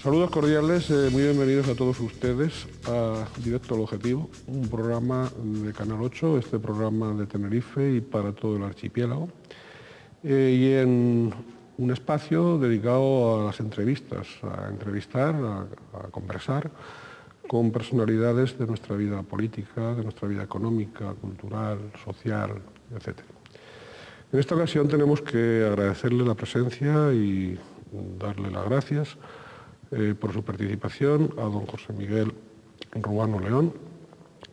Saludos cordiales, muy bienvenidos a todos ustedes a Directo al Objetivo, un programa de Canal 8, este programa de Tenerife y para todo el archipiélago, y en un espacio dedicado a las entrevistas, a entrevistar, a conversar con personalidades de nuestra vida política, de nuestra vida económica, cultural, social, etc. En esta ocasión tenemos que agradecerle la presencia y darle las gracias por su participación a don José Miguel Ruano León,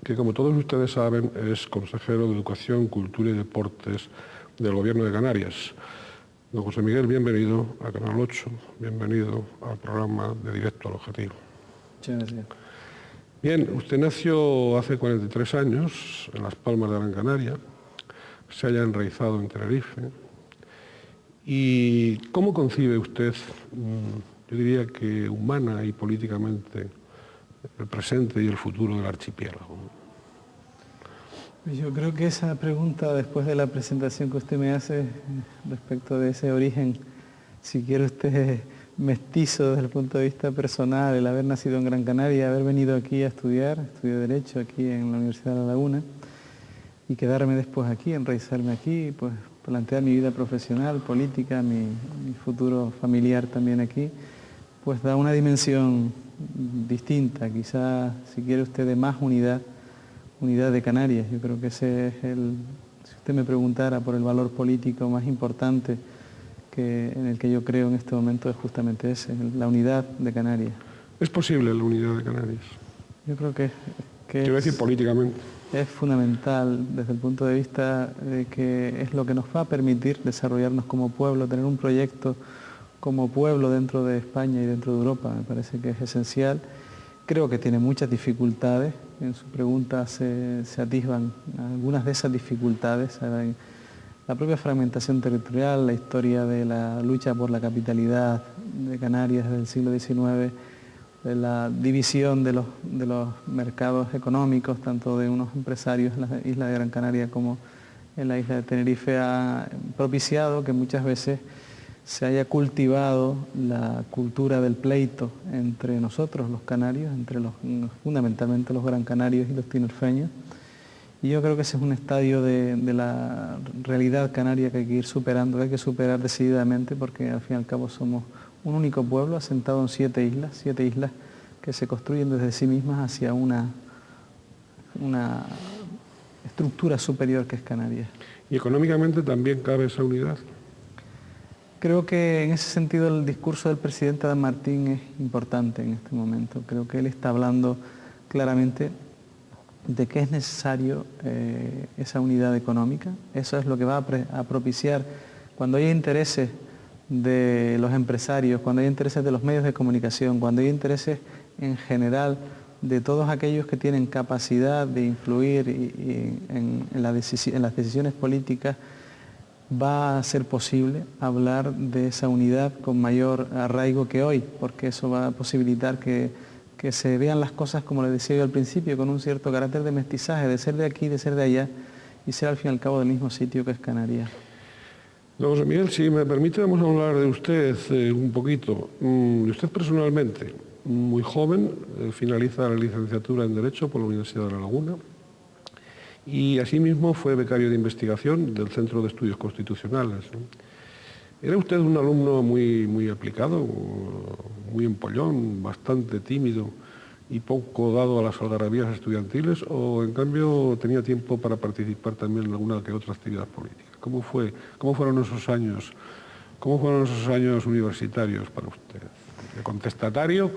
que como todos ustedes saben es consejero de Educación, Cultura y Deportes del Gobierno de Canarias. Don José Miguel, bienvenido a Canal 8, bienvenido al programa de Directo al Objetivo. Muchas gracias. Bien, usted nació hace 43 años en Las Palmas de Gran Canaria, se haya enraizado en Tenerife. ¿Y cómo concibe usted, yo diría que humana y políticamente, el presente y el futuro del archipiélago? Yo creo que esa pregunta, después de la presentación que usted me hace respecto de ese origen, si quiere usted mestizo desde el punto de vista personal, el haber nacido en Gran Canaria, haber venido aquí a estudiar, estudié Derecho aquí en la Universidad de La Laguna, y quedarme después aquí, enraizarme aquí, pues plantear mi vida profesional, política, mi futuro familiar también aquí, pues da una dimensión distinta, quizás, si quiere usted, de más unidad de Canarias. Yo creo que ese es si usted me preguntara por el valor político más importante en el que yo creo en este momento, es justamente ese, la unidad de Canarias. ¿Es posible la unidad de Canarias? Yo creo que quiero decir políticamente. Es fundamental desde el punto de vista de que es lo que nos va a permitir desarrollarnos como pueblo, tener un proyecto como pueblo dentro de España y dentro de Europa. Me parece que es esencial. Creo que tiene muchas dificultades. En su pregunta se atisban algunas de esas dificultades. La propia fragmentación territorial, la historia de la lucha por la capitalidad de Canarias desde el siglo XIX, de la división de los mercados económicos, tanto de unos empresarios en la isla de Gran Canaria como en la isla de Tenerife, ha propiciado que muchas veces se haya cultivado la cultura del pleito entre nosotros, los canarios, fundamentalmente los gran canarios y los tinerfeños. Y yo creo que ese es un estadio de la realidad canaria que hay que ir superando, que hay que superar decididamente, porque al fin y al cabo somos un único pueblo asentado en 7 islas que se construyen desde sí mismas hacia una estructura superior que es Canarias. ¿Y económicamente también cabe esa unidad? Creo que en ese sentido el discurso del presidente Adam Martín es importante en este momento. Creo que él está hablando claramente de que es necesario esa unidad económica. Eso es lo que va a propiciar cuando haya intereses de los empresarios, cuando hay intereses de los medios de comunicación, cuando hay intereses en general de todos aquellos que tienen capacidad de influir en las decisiones políticas, va a ser posible hablar de esa unidad con mayor arraigo que hoy, porque eso va a posibilitar que se vean las cosas, como les decía yo al principio, con un cierto carácter de mestizaje, de ser de aquí, de ser de allá, y ser al fin y al cabo del mismo sitio que es Canarias. Don José Miguel, si me permite, vamos a hablar de usted un poquito. Usted personalmente, muy joven, finaliza la licenciatura en Derecho por la Universidad de La Laguna y asimismo fue becario de investigación del Centro de Estudios Constitucionales. ¿Era usted un alumno muy aplicado, muy empollón, bastante tímido y poco dado a las algarabías estudiantiles, o en cambio tenía tiempo para participar también en alguna que otra actividad política? ¿Cómo fueron esos años universitarios para usted? ¿De contestatario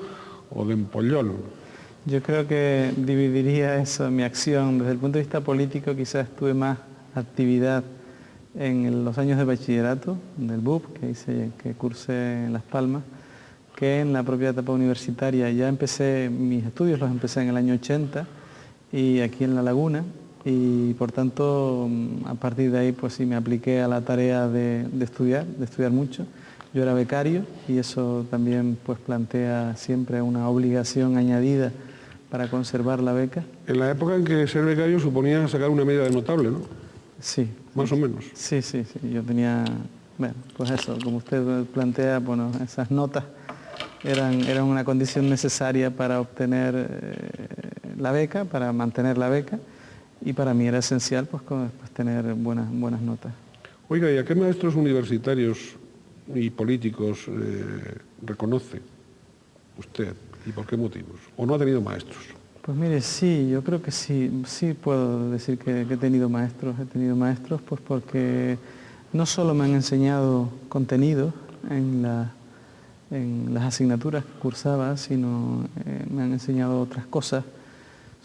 o de empollón? Yo creo que dividiría eso, mi acción. Desde el punto de vista político quizás tuve más actividad en los años de bachillerato, del BUP, que cursé en Las Palmas, que en la propia etapa universitaria. Ya mis estudios los empecé en el año 80 y aquí en La Laguna, y por tanto a partir de ahí pues sí me apliqué a la tarea de estudiar mucho. Yo era becario y eso también pues plantea siempre una obligación añadida para conservar la beca. En la época en que ser becario suponía sacar una media de notable, ¿no? Sí. Más o menos. Sí. Yo tenía, bueno, pues eso, como usted plantea, bueno, esas notas eran una condición necesaria para obtener la beca, para mantener la beca, y para mí era esencial pues tener buenas notas. Oiga, ¿y a qué maestros universitarios y políticos reconoce usted y por qué motivos? ¿O no ha tenido maestros? Pues mire, sí, yo creo que sí puedo decir que he tenido maestros pues porque no solo me han enseñado contenidos en las asignaturas que cursaba, sino me han enseñado otras cosas,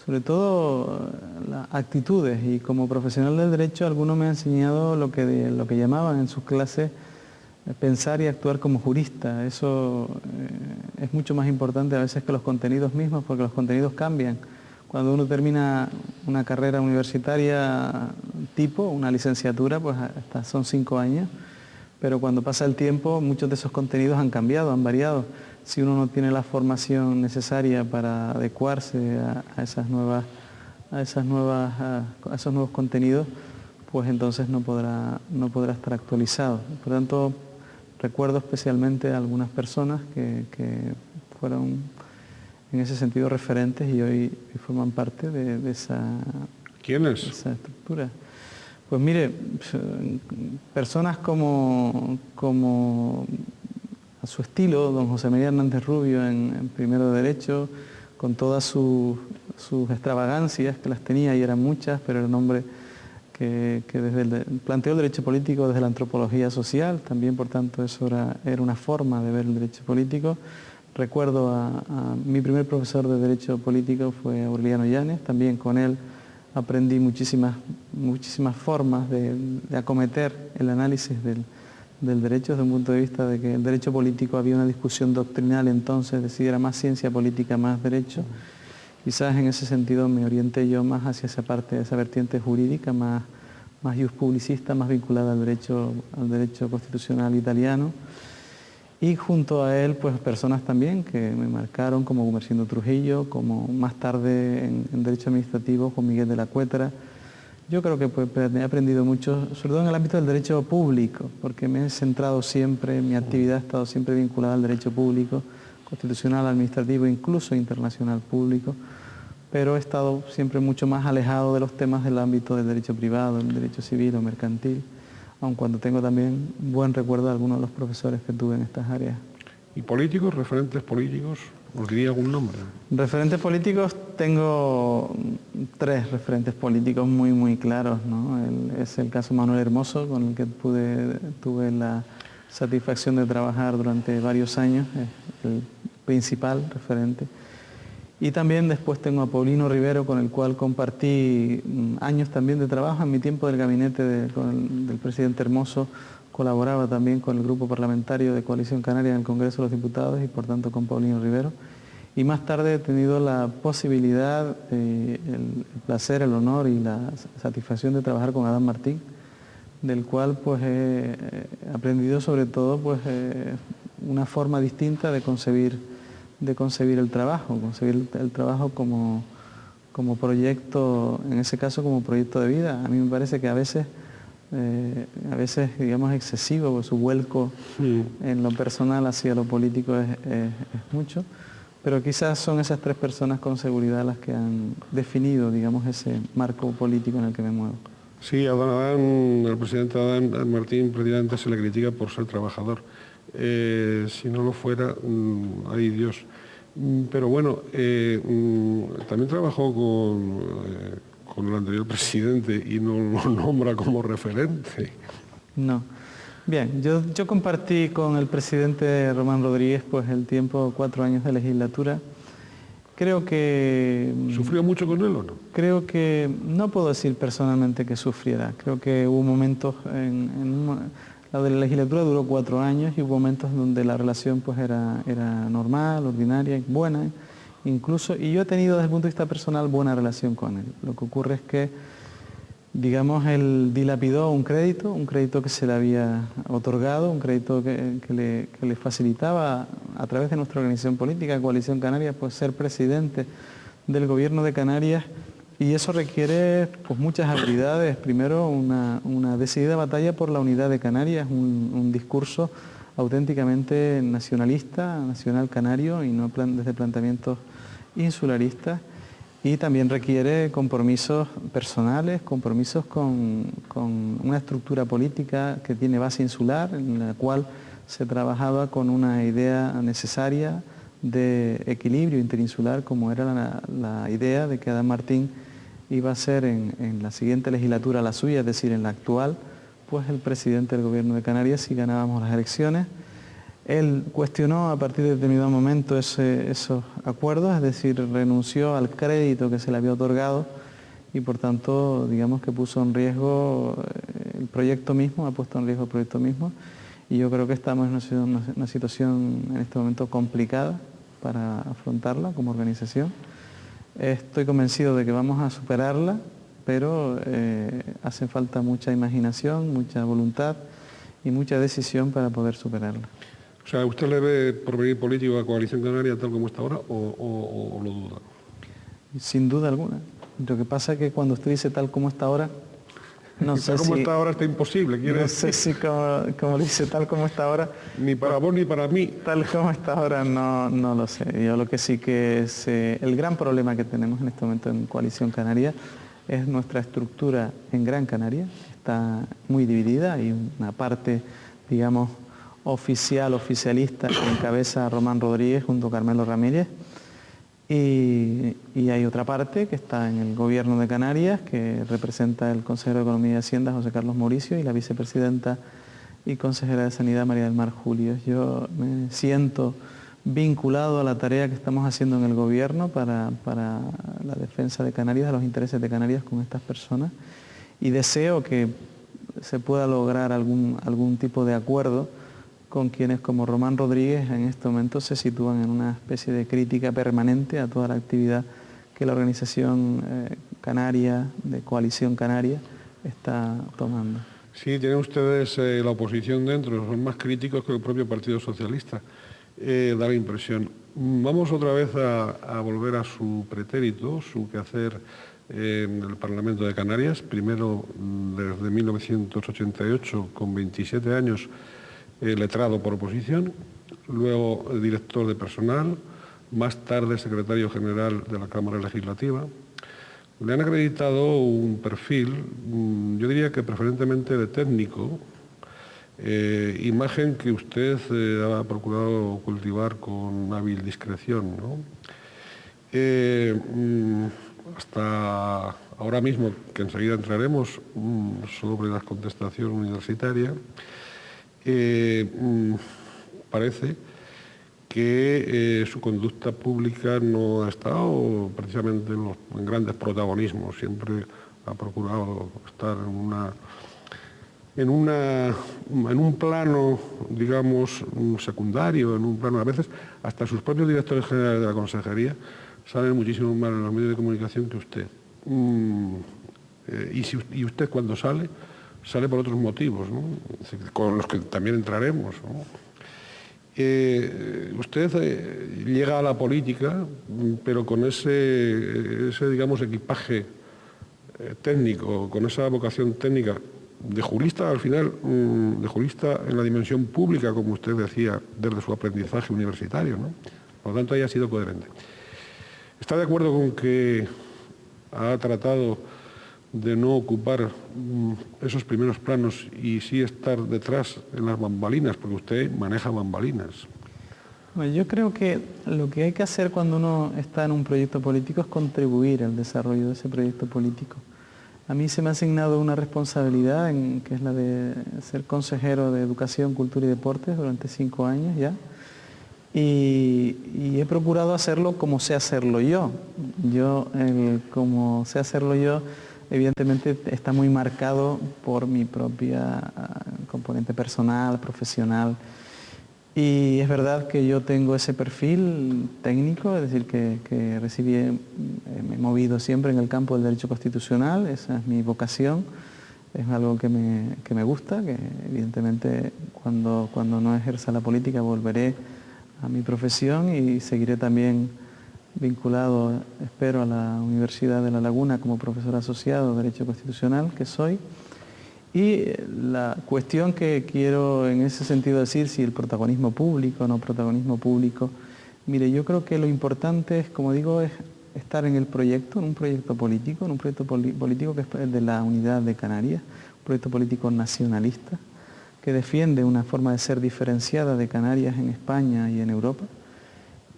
sobre todo las actitudes, y como profesional del derecho algunos me han enseñado lo que llamaban en sus clases pensar y actuar como jurista. Eso es mucho más importante a veces que los contenidos mismos, porque los contenidos cambian. Cuando uno termina una carrera universitaria tipo, una licenciatura, pues hasta son 5 años, pero cuando pasa el tiempo muchos de esos contenidos han cambiado, han variado. Si uno no tiene la formación necesaria para adecuarse a esos nuevos contenidos, pues entonces no podrá estar actualizado. Por tanto, recuerdo especialmente a algunas personas que fueron en ese sentido referentes y hoy forman parte de esa, ¿Quiénes? de esa estructura. Pues mire, personas como a su estilo, don José María Hernández Rubio en primero de Derecho, con todas sus extravagancias, que las tenía y eran muchas, pero era un hombre que planteó el derecho político desde la antropología social, también por tanto eso era una forma de ver el derecho político. Recuerdo a mi primer profesor de derecho político fue Aureliano Llanes, también con él aprendí muchísimas formas de acometer el análisis del derecho desde un punto de vista de que el derecho político había una discusión doctrinal entonces, es decir, era más ciencia política, más derecho. Quizás en ese sentido me orienté yo más hacia esa parte, esa vertiente jurídica, más jus publicista, más vinculada al derecho constitucional italiano. Y junto a él, pues personas también que me marcaron, como Gumersindo Trujillo, como más tarde en Derecho Administrativo, Juan Miguel de la Cuétara. Yo creo que pues, he aprendido mucho, sobre todo en el ámbito del derecho público, porque me he centrado siempre, mi actividad ha estado siempre vinculada al derecho público, constitucional, administrativo, incluso internacional público, pero he estado siempre mucho más alejado de los temas del ámbito del derecho privado, del derecho civil o mercantil, aun cuando tengo también buen recuerdo de algunos de los profesores que tuve en estas áreas. ¿Y políticos, referentes políticos? ¿Os diría algún nombre? Referentes políticos, tengo 3 referentes políticos muy claros, ¿no? Es el caso Manuel Hermoso, con el que tuve la satisfacción de trabajar durante varios años, el principal referente. Y también después tengo a Paulino Rivero, con el cual compartí años también de trabajo. En mi tiempo del gabinete del presidente Hermoso colaboraba también con el grupo parlamentario de Coalición Canaria en el Congreso de los Diputados y por tanto con Paulino Rivero. Y más tarde he tenido la posibilidad, el placer, el honor y la satisfacción de trabajar con Adán Martín, del cual pues he aprendido sobre todo pues una forma distinta de concebir el trabajo, como proyecto, en ese caso como proyecto de vida. A mí me parece que a veces digamos excesivo, su vuelco en lo personal hacia lo político es mucho, pero quizás son esas 3 personas con seguridad las que han definido, digamos, ese marco político en el que me muevo. Sí, al presidente Adán Martín precisamente se le critica por ser trabajador. Si no lo fuera, ay Dios. Pero bueno, también trabajó con el anterior presidente y no lo nombra como referente. No. Bien, yo compartí con el presidente Román Rodríguez pues el tiempo, 4 años de legislatura. Creo que... ¿Sufrió mucho con él o no? Creo que, no puedo decir personalmente que sufriera, creo que hubo momentos, la de la legislatura duró 4 años y hubo momentos donde la relación pues era normal, ordinaria, buena, incluso, y yo he tenido desde el punto de vista personal buena relación con él. Lo que ocurre es que, digamos, él dilapidó un crédito que se le había otorgado, un crédito que le facilitaba a través de nuestra organización política, Coalición Canaria, pues ser presidente del gobierno de Canarias, y eso requiere pues muchas habilidades. Primero, una decidida batalla por la unidad de Canarias, un discurso auténticamente nacionalista, nacional canario y no desde planteamientos insularistas, y también requiere compromisos personales, compromisos con una estructura política que tiene base insular, en la cual se trabajaba con una idea necesaria de equilibrio interinsular, como era la idea de que Adán Martín iba a ser en la siguiente legislatura la suya, es decir, en la actual, pues el presidente del Gobierno de Canarias si ganábamos las elecciones. Él cuestionó a partir de determinado momento esos acuerdos, es decir, renunció al crédito que se le había otorgado y por tanto, digamos que puso en riesgo el proyecto mismo, ha puesto en riesgo el proyecto mismo, y yo creo que estamos en una situación en este momento complicada para afrontarla como organización. Estoy convencido de que vamos a superarla, pero hace falta mucha imaginación, mucha voluntad y mucha decisión para poder superarla. O sea, ¿usted le ve porvenir político a Coalición Canaria tal como está ahora o lo duda? Sin duda alguna. Lo que pasa es que cuando usted dice tal como está ahora, no sé tal como si, está ahora está imposible. No sé si como dice tal como está ahora... Ni para vos ni para mí. Tal como está ahora no lo sé. Yo lo que sí que es... el gran problema que tenemos en este momento en Coalición Canaria es nuestra estructura en Gran Canaria. Está muy dividida. Hay una parte, digamos, oficialista que encabeza Román Rodríguez junto a Carmelo Ramírez. Y hay otra parte que está en el Gobierno de Canarias, que representa el consejero de Economía y Hacienda, José Carlos Mauricio, y la vicepresidenta y consejera de Sanidad, María del Mar Julio. Yo me siento vinculado a la tarea que estamos haciendo en el Gobierno para la defensa de Canarias, de los intereses de Canarias con estas personas, y deseo que se pueda lograr algún tipo de acuerdo con quienes como Román Rodríguez en este momento se sitúan en una especie de crítica permanente a toda la actividad que la organización canaria, de Coalición Canaria, está tomando. Sí, tienen ustedes la oposición dentro, son más críticos que el propio Partido Socialista, da la impresión. Vamos otra vez a volver a su pretérito, su quehacer en el Parlamento de Canarias, primero desde 1988 con 27 años, letrado por oposición, luego director de personal, más tarde secretario general de la Cámara Legislativa. Le han acreditado un perfil, yo diría que preferentemente de técnico, imagen que usted ha procurado cultivar con hábil discreción, ¿no? Hasta ahora mismo, que enseguida entraremos sobre la contestación universitaria, parece que su conducta pública no ha estado precisamente en grandes protagonismos, siempre ha procurado estar en un plano, digamos, secundario, en un plano, a veces hasta sus propios directores generales de la consejería salen muchísimo más en los medios de comunicación que usted. Y usted cuando sale por otros motivos, ¿no? Con los que también entraremos, ¿no? Usted llega a la política, pero con ese digamos, equipaje técnico, con esa vocación técnica de jurista, al final, de jurista en la dimensión pública, como usted decía, desde su aprendizaje universitario, ¿no? Por lo tanto, ahí ha sido coherente. ¿Está de acuerdo con que ha tratado de no ocupar esos primeros planos y sí estar detrás en las bambalinas, porque usted maneja bambalinas? Bueno, yo creo que lo que hay que hacer cuando uno está en un proyecto político es contribuir al desarrollo de ese proyecto político. A mí se me ha asignado una responsabilidad, que es la de ser consejero de Educación, Cultura y Deportes durante 5 años ya, y he procurado hacerlo como sé hacerlo yo. Como sé hacerlo yo, evidentemente está muy marcado por mi propia componente personal, profesional. Y es verdad que yo tengo ese perfil técnico, es decir, que me he movido siempre en el campo del derecho constitucional, esa es mi vocación, es algo que me gusta, que evidentemente cuando no ejerza la política volveré a mi profesión y seguiré también vinculado, espero, a la Universidad de La Laguna como profesor asociado de Derecho Constitucional, que soy. Y la cuestión que quiero en ese sentido decir, si el protagonismo público o no protagonismo público, mire, yo creo que lo importante es, como digo, es estar en el proyecto, en un proyecto político que es el de la unidad de Canarias, un proyecto político nacionalista, que defiende una forma de ser diferenciada de Canarias en España y en Europa,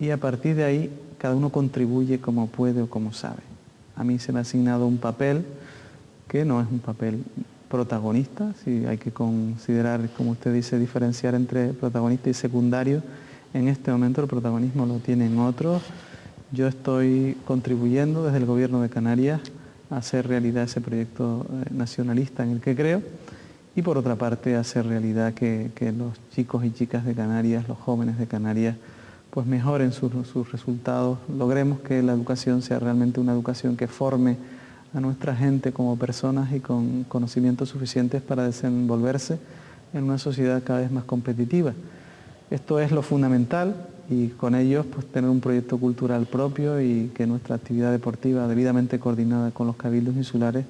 y a partir de ahí cada uno contribuye como puede o como sabe. A mí se me ha asignado un papel que no es un papel protagonista, si hay que considerar, como usted dice, diferenciar entre protagonista y secundario. En este momento el protagonismo lo tienen otros. Yo estoy contribuyendo desde el Gobierno de Canarias a hacer realidad ese proyecto nacionalista en el que creo, y por otra parte hacer realidad que los chicos y chicas de Canarias, los jóvenes de Canarias, pues mejoren sus resultados, logremos que la educación sea realmente una educación que forme a nuestra gente como personas y con conocimientos suficientes para desenvolverse en una sociedad cada vez más competitiva. Esto es lo fundamental, y con ellos pues tener un proyecto cultural propio y que nuestra actividad deportiva debidamente coordinada con los cabildos insulares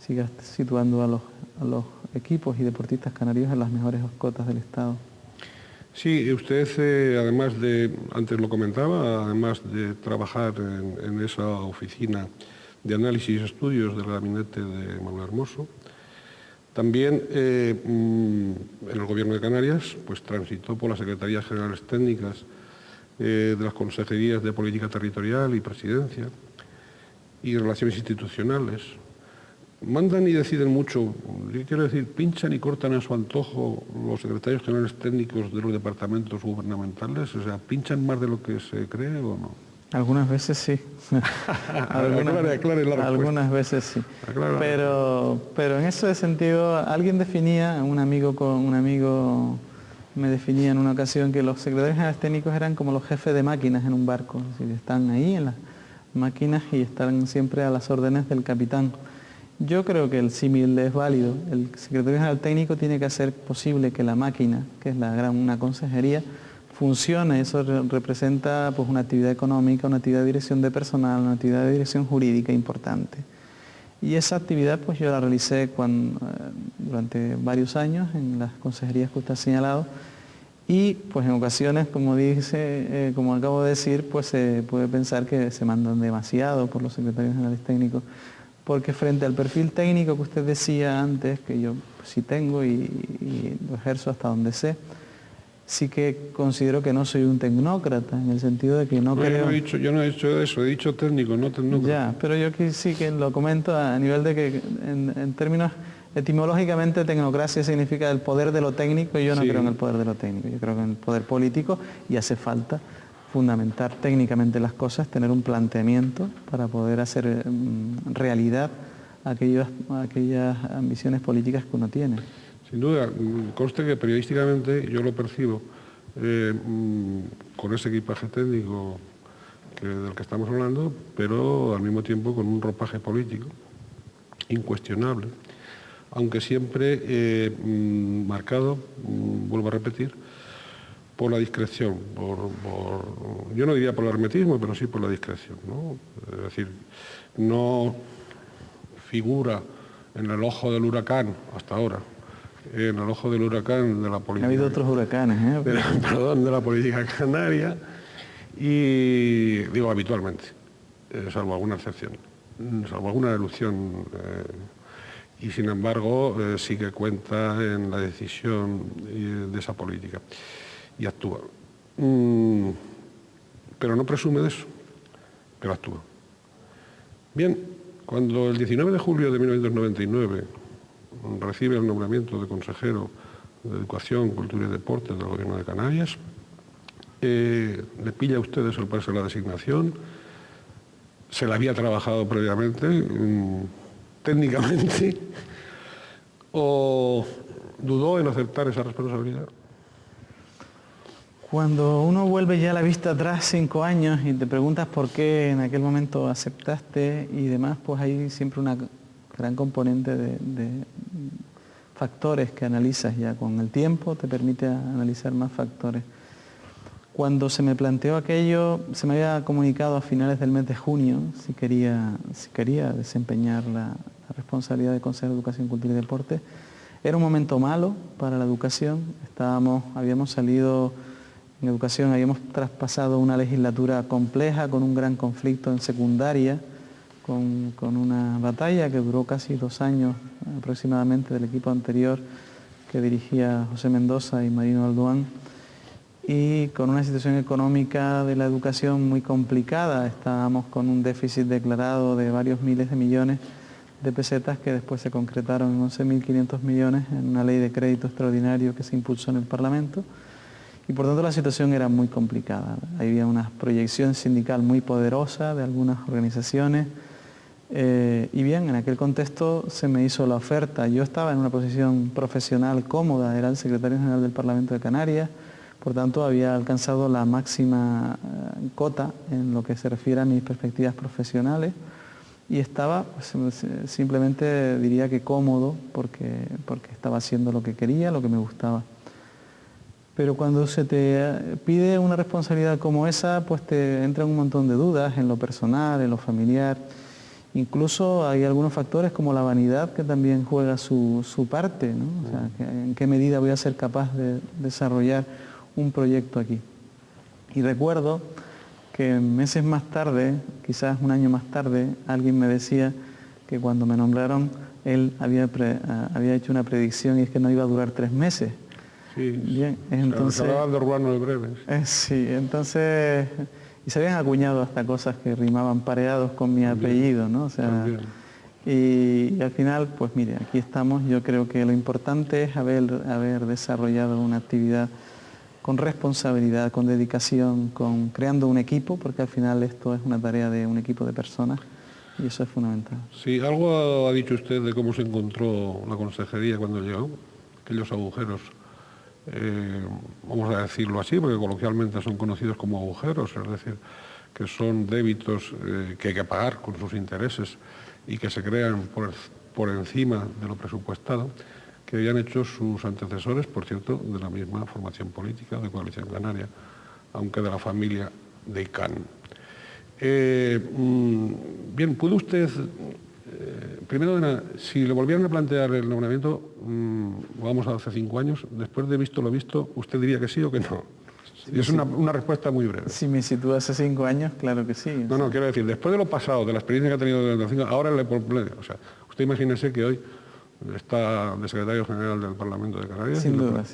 siga situando a los equipos y deportistas canarios en las mejores cotas del Estado. Sí, usted además de, antes lo comentaba, además de trabajar en esa oficina de análisis y estudios del gabinete de Manuel Hermoso, también en el Gobierno de Canarias pues transitó por las Secretarías Generales Técnicas de las Consejerías de Política Territorial y Presidencia y Relaciones Institucionales. Mandan y deciden mucho, quiero decir, pinchan y cortan a su antojo los secretarios generales técnicos de los departamentos gubernamentales, o sea, pinchan más de lo que se cree o no. Algunas veces sí. Algunas veces sí. Pero en ese sentido, alguien definía, un amigo me definía en una ocasión que los secretarios generales técnicos eran como los jefes de máquinas en un barco, es decir, están ahí en las máquinas y están siempre a las órdenes del capitán. Yo creo que el símil es válido. El secretario general técnico tiene que hacer posible que la máquina, que es una consejería, funcione. Eso representa pues, una actividad económica, una actividad de dirección de personal, una actividad de dirección jurídica importante. Y esa actividad pues yo la realicé durante varios años en las consejerías que usted ha señalado, y pues en ocasiones, como acabo de decir, pues se puede pensar que se mandan demasiado por los secretarios generales técnicos, porque frente al perfil técnico que usted decía antes, que yo sí tengo y lo ejerzo hasta donde sé, sí que considero que no soy un tecnócrata, en el sentido de que no creo... Yo no he dicho eso, he dicho técnico, no tecnócrata. Ya, pero yo sí que lo comento a nivel de que en términos etimológicamente tecnocracia significa el poder de lo técnico, y yo no creo en el poder de lo técnico, yo creo en el poder político, y hace falta fundamentar técnicamente las cosas, tener un planteamiento para poder hacer realidad aquellas ambiciones políticas que uno tiene. Sin duda, conste que periodísticamente yo lo percibo con ese equipaje técnico del que estamos hablando, pero al mismo tiempo con un ropaje político incuestionable, aunque siempre marcado, vuelvo a repetir, por la discreción, yo no diría por el hermetismo, pero sí por la discreción, ¿no? Es decir, no figura en el ojo del huracán hasta ahora, en el ojo del huracán de la política. Ha habido otros huracanes, de la política canaria, y digo habitualmente, salvo alguna excepción, salvo alguna erupción, y sin embargo sí que cuenta en la decisión de esa política y actúa. Pero no presume de eso, pero actúa. Bien, cuando el 19 de julio de 1999 recibe el nombramiento de consejero de Educación, Cultura y Deportes del Gobierno de Canarias, le pilla a usted de sorpresa la designación, se la había trabajado previamente, técnicamente, o dudó en aceptar esa responsabilidad. Cuando uno vuelve ya la vista atrás 5 años y te preguntas por qué en aquel momento aceptaste y demás, pues hay siempre una gran componente de factores que analizas ya con el tiempo, te permite analizar más factores. Cuando se me planteó aquello, se me había comunicado a finales del mes de junio si quería desempeñar la responsabilidad de Consejero de Educación, Cultura y Deporte. Era un momento malo para la educación, habíamos salido en educación, habíamos traspasado una legislatura compleja con un gran conflicto en secundaria, con una batalla que duró casi 2 años aproximadamente del equipo anterior que dirigía José Mendoza y Marino Alduán, y con una situación económica de la educación muy complicada. Estábamos con un déficit declarado de varios miles de millones de pesetas que después se concretaron en 11.500 millones en una ley de crédito extraordinario que se impulsó en el Parlamento, y por tanto la situación era muy complicada. Había una proyección sindical muy poderosa de algunas organizaciones, y bien, en aquel contexto se me hizo la oferta. Yo estaba en una posición profesional cómoda, era el secretario general del Parlamento de Canarias, por tanto había alcanzado la máxima cota en lo que se refiere a mis perspectivas profesionales, y estaba, pues, simplemente diría que cómodo, porque estaba haciendo lo que quería, lo que me gustaba. Pero cuando se te pide una responsabilidad como esa, pues te entran un montón de dudas en lo personal, en lo familiar. Incluso hay algunos factores como la vanidad que también juega su parte, ¿no? O sea, en qué medida voy a ser capaz de desarrollar un proyecto aquí. Y recuerdo que meses más tarde, quizás un año más tarde, alguien me decía que cuando me nombraron, él había hecho una predicción, y es que no iba a durar 3 meses. Sí, Bien, entonces, se hablaban de urbanos breves. sí, entonces, y se habían acuñado hasta cosas que rimaban pareados con mi apellido, ¿no? O sea, y al final, pues mire, aquí estamos. Yo creo que lo importante es haber desarrollado una actividad con responsabilidad, con dedicación, creando un equipo, porque al final esto es una tarea de un equipo de personas, y eso es fundamental. Sí, algo ha dicho usted de cómo se encontró la consejería cuando llegó, aquellos agujeros. Vamos a decirlo así, porque coloquialmente son conocidos como agujeros, es decir, que son débitos que hay que pagar con sus intereses y que se crean por encima de lo presupuestado, que habían hecho sus antecesores, por cierto, de la misma formación política de Coalición Canaria, aunque de la familia de Icán. Bien, ¿puede usted, primero de nada, si le volvieran a plantear el nombramiento, vamos a hace 5 años, después de visto lo visto, ¿usted diría que sí o que no? Sí, es una respuesta muy breve. Si me sitúa hace 5 años, claro que sí. No, quiero decir, después de lo pasado, de la experiencia que ha tenido durante 5 años, ahora o sea, usted imagínese que hoy está de secretario general del Parlamento de Canarias. Sin duda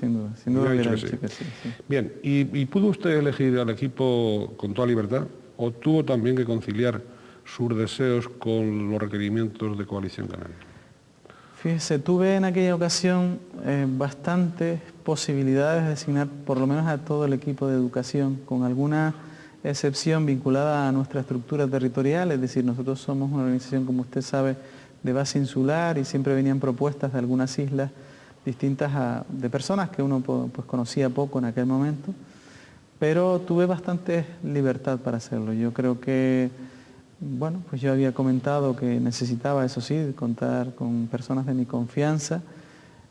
hubiera dicho que sí. Bien, ¿y pudo usted elegir al equipo con toda libertad o tuvo también que conciliar sus deseos con los requerimientos de Coalición Canaria? Fíjese, tuve en aquella ocasión bastantes posibilidades de designar por lo menos a todo el equipo de educación, con alguna excepción vinculada a nuestra estructura territorial. Es decir, nosotros somos una organización, como usted sabe, de base insular, y siempre venían propuestas de algunas islas distintas de personas que uno pues conocía poco en aquel momento, pero tuve bastante libertad para hacerlo. Yo creo que, bueno, pues yo había comentado que necesitaba, eso sí, contar con personas de mi confianza.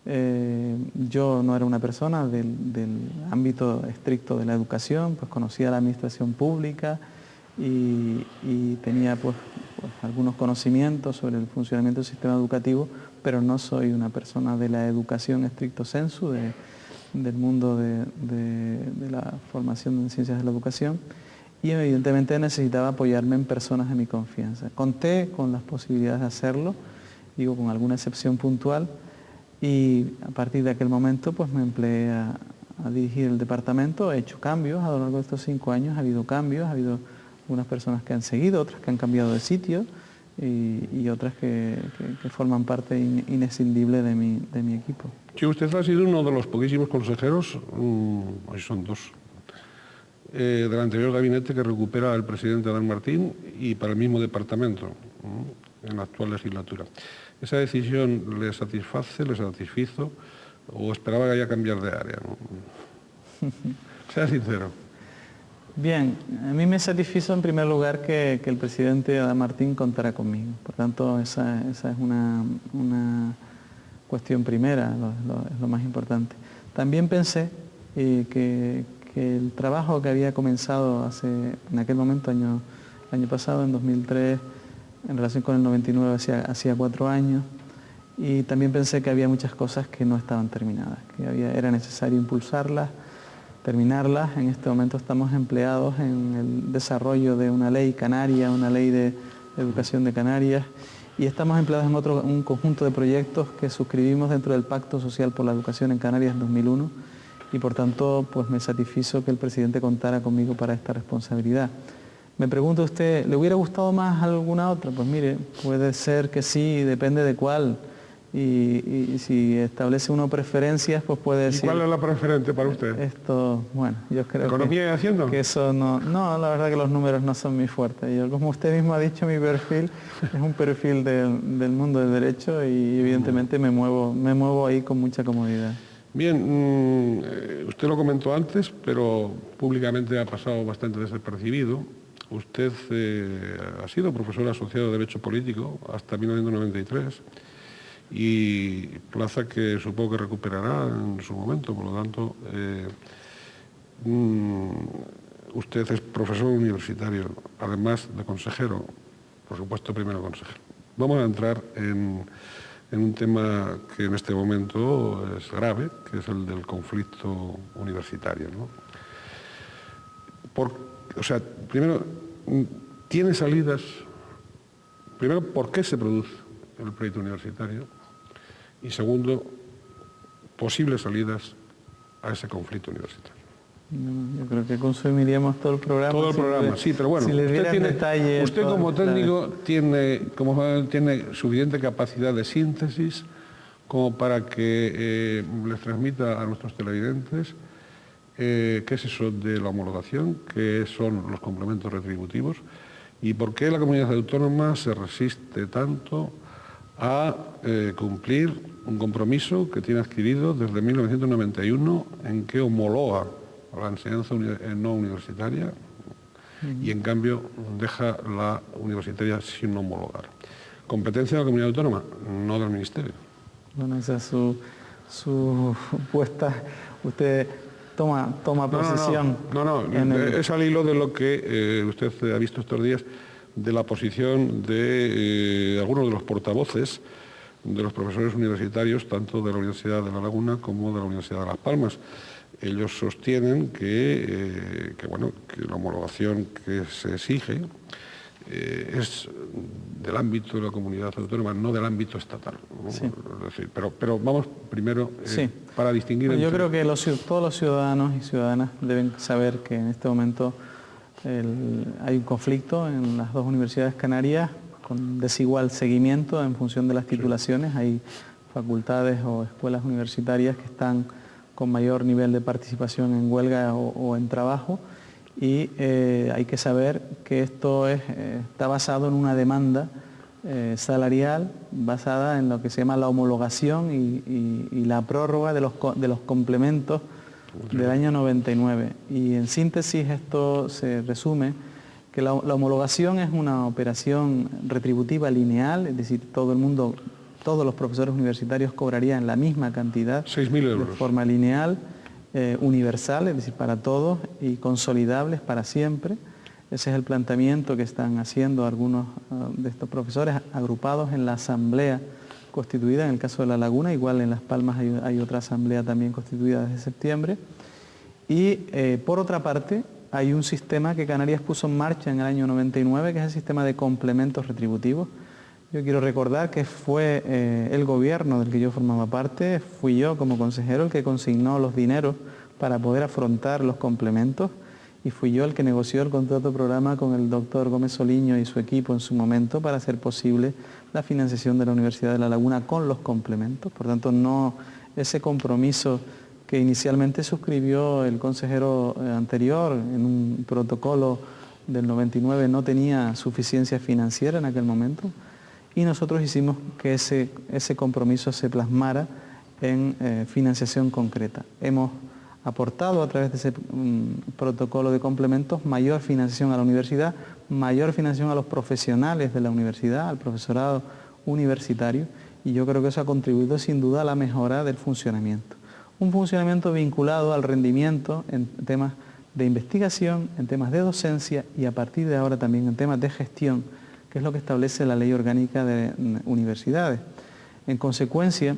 Yo no era una persona del ámbito estricto de la educación, pues conocía la administración pública y tenía pues algunos conocimientos sobre el funcionamiento del sistema educativo, pero no soy una persona de la educación estricto sensu, del mundo de la formación en ciencias de la educación, y evidentemente necesitaba apoyarme en personas de mi confianza. Conté con las posibilidades de hacerlo, digo, con alguna excepción puntual, y a partir de aquel momento pues me empleé a dirigir el departamento. He hecho cambios a lo largo de estos 5 años, ha habido cambios, ha habido algunas personas que han seguido, otras que han cambiado de sitio, y otras que forman parte inescindible de mi equipo. Sí, usted ha sido uno de los poquísimos consejeros, hoy son 2, del anterior gabinete que recupera el presidente Adán Martín y para el mismo departamento en la actual legislatura. ¿Esa decisión le satisface, le satisfizo o esperaba que haya que cambiar de área? ¿No? Sea sincero. Bien, a mí me satisfizo en primer lugar que el presidente Adán Martín contara conmigo. Por tanto, esa es una cuestión primera, es lo más importante. También pensé que el trabajo que había comenzado en aquel momento, año pasado, en 2003, en relación con el 99, hacía 4 años, y también pensé que había muchas cosas que no estaban terminadas, era necesario impulsarlas, terminarlas. En este momento estamos empleados en el desarrollo de una ley canaria, una ley de educación de Canarias, y estamos empleados en un conjunto de proyectos que suscribimos dentro del Pacto Social por la Educación en Canarias en 2001, y por tanto pues me satisfizo que el presidente contara conmigo para esta responsabilidad. Me pregunta usted, ¿le hubiera gustado más alguna otra? Pues mire, puede ser que sí, depende de cuál. Y si establece uno preferencias, pues puede decir... ¿Y cuál es la preferente para usted? Esto, bueno, yo creo ¿Economía y Hacienda? Que eso no, la verdad que los números no son mi fuerte. Yo, como usted mismo ha dicho, mi perfil es un perfil del mundo del derecho y evidentemente me muevo ahí con mucha comodidad. Bien, usted lo comentó antes, pero públicamente ha pasado bastante desapercibido. Usted ha sido profesor asociado de Derecho Político hasta 1993 y plaza que supongo que recuperará en su momento, por lo tanto, usted es profesor universitario, además de consejero, por supuesto primero consejero. Vamos a entrar en un tema que en este momento es grave, que es el del conflicto universitario, ¿no? Primero, ¿tiene salidas? Primero, ¿por qué se produce el pleito universitario? Y segundo, posibles salidas a ese conflicto universitario. Yo creo que consumiríamos todo el programa. Todo el programa, sí, pero bueno, usted como técnico tiene suficiente capacidad de síntesis como para que les transmita a nuestros televidentes qué es eso de la homologación, qué son los complementos retributivos y por qué la comunidad autónoma se resiste tanto a cumplir un compromiso que tiene adquirido desde 1991 en que homologa la enseñanza no universitaria y en cambio deja la universitaria sin homologar. ¿Competencia de la comunidad autónoma? No del Ministerio. Bueno, esa es su puesta. Usted toma posición. Es al hilo de lo que usted ha visto estos días, de la posición de algunos de los portavoces de los profesores universitarios, tanto de la Universidad de La Laguna como de la Universidad de Las Palmas. Ellos sostienen que la homologación que se exige es del ámbito de la comunidad autónoma, no del ámbito estatal, ¿no? Sí. Es decir, pero vamos primero para distinguir Yo creo que todos los ciudadanos y ciudadanas deben saber que en este momento hay un conflicto en las dos universidades canarias con desigual seguimiento en función de las titulaciones. Hay facultades o escuelas universitarias que están con mayor nivel de participación en huelga o en trabajo, y hay que saber que esto está basado en una demanda salarial basada en lo que se llama la homologación y la prórroga de los complementos del año 99. Y en síntesis esto se resume que la homologación es una operación retributiva lineal, es decir, todos los profesores universitarios cobrarían la misma cantidad 6.000 euros. de forma lineal, universal, es decir, para todos y consolidables para siempre. Ese es el planteamiento que están haciendo algunos de estos profesores agrupados en la asamblea constituida, en el caso de La Laguna, igual en Las Palmas hay otra asamblea también constituida desde septiembre. Y por otra parte, hay un sistema que Canarias puso en marcha en el año 99, que es el sistema de complementos retributivos. Yo quiero recordar que fue el gobierno del que yo formaba parte, fui yo como consejero el que consignó los dineros para poder afrontar los complementos, y fui yo el que negoció el contrato programa con el doctor Gómez Soliño y su equipo en su momento para hacer posible la financiación de la Universidad de La Laguna con los complementos. Por tanto, no ese compromiso que inicialmente suscribió el consejero anterior en un protocolo del 99 no tenía suficiencia financiera en aquel momento, y nosotros hicimos que ese compromiso se plasmara en financiación concreta. Hemos aportado a través de ese protocolo de complementos mayor financiación a la universidad, mayor financiación a los profesionales de la universidad, al profesorado universitario, y yo creo que eso ha contribuido sin duda a la mejora del funcionamiento. Un funcionamiento vinculado al rendimiento en temas de investigación, en temas de docencia y a partir de ahora también en temas de gestión, que es lo que establece la Ley Orgánica de Universidades. En consecuencia,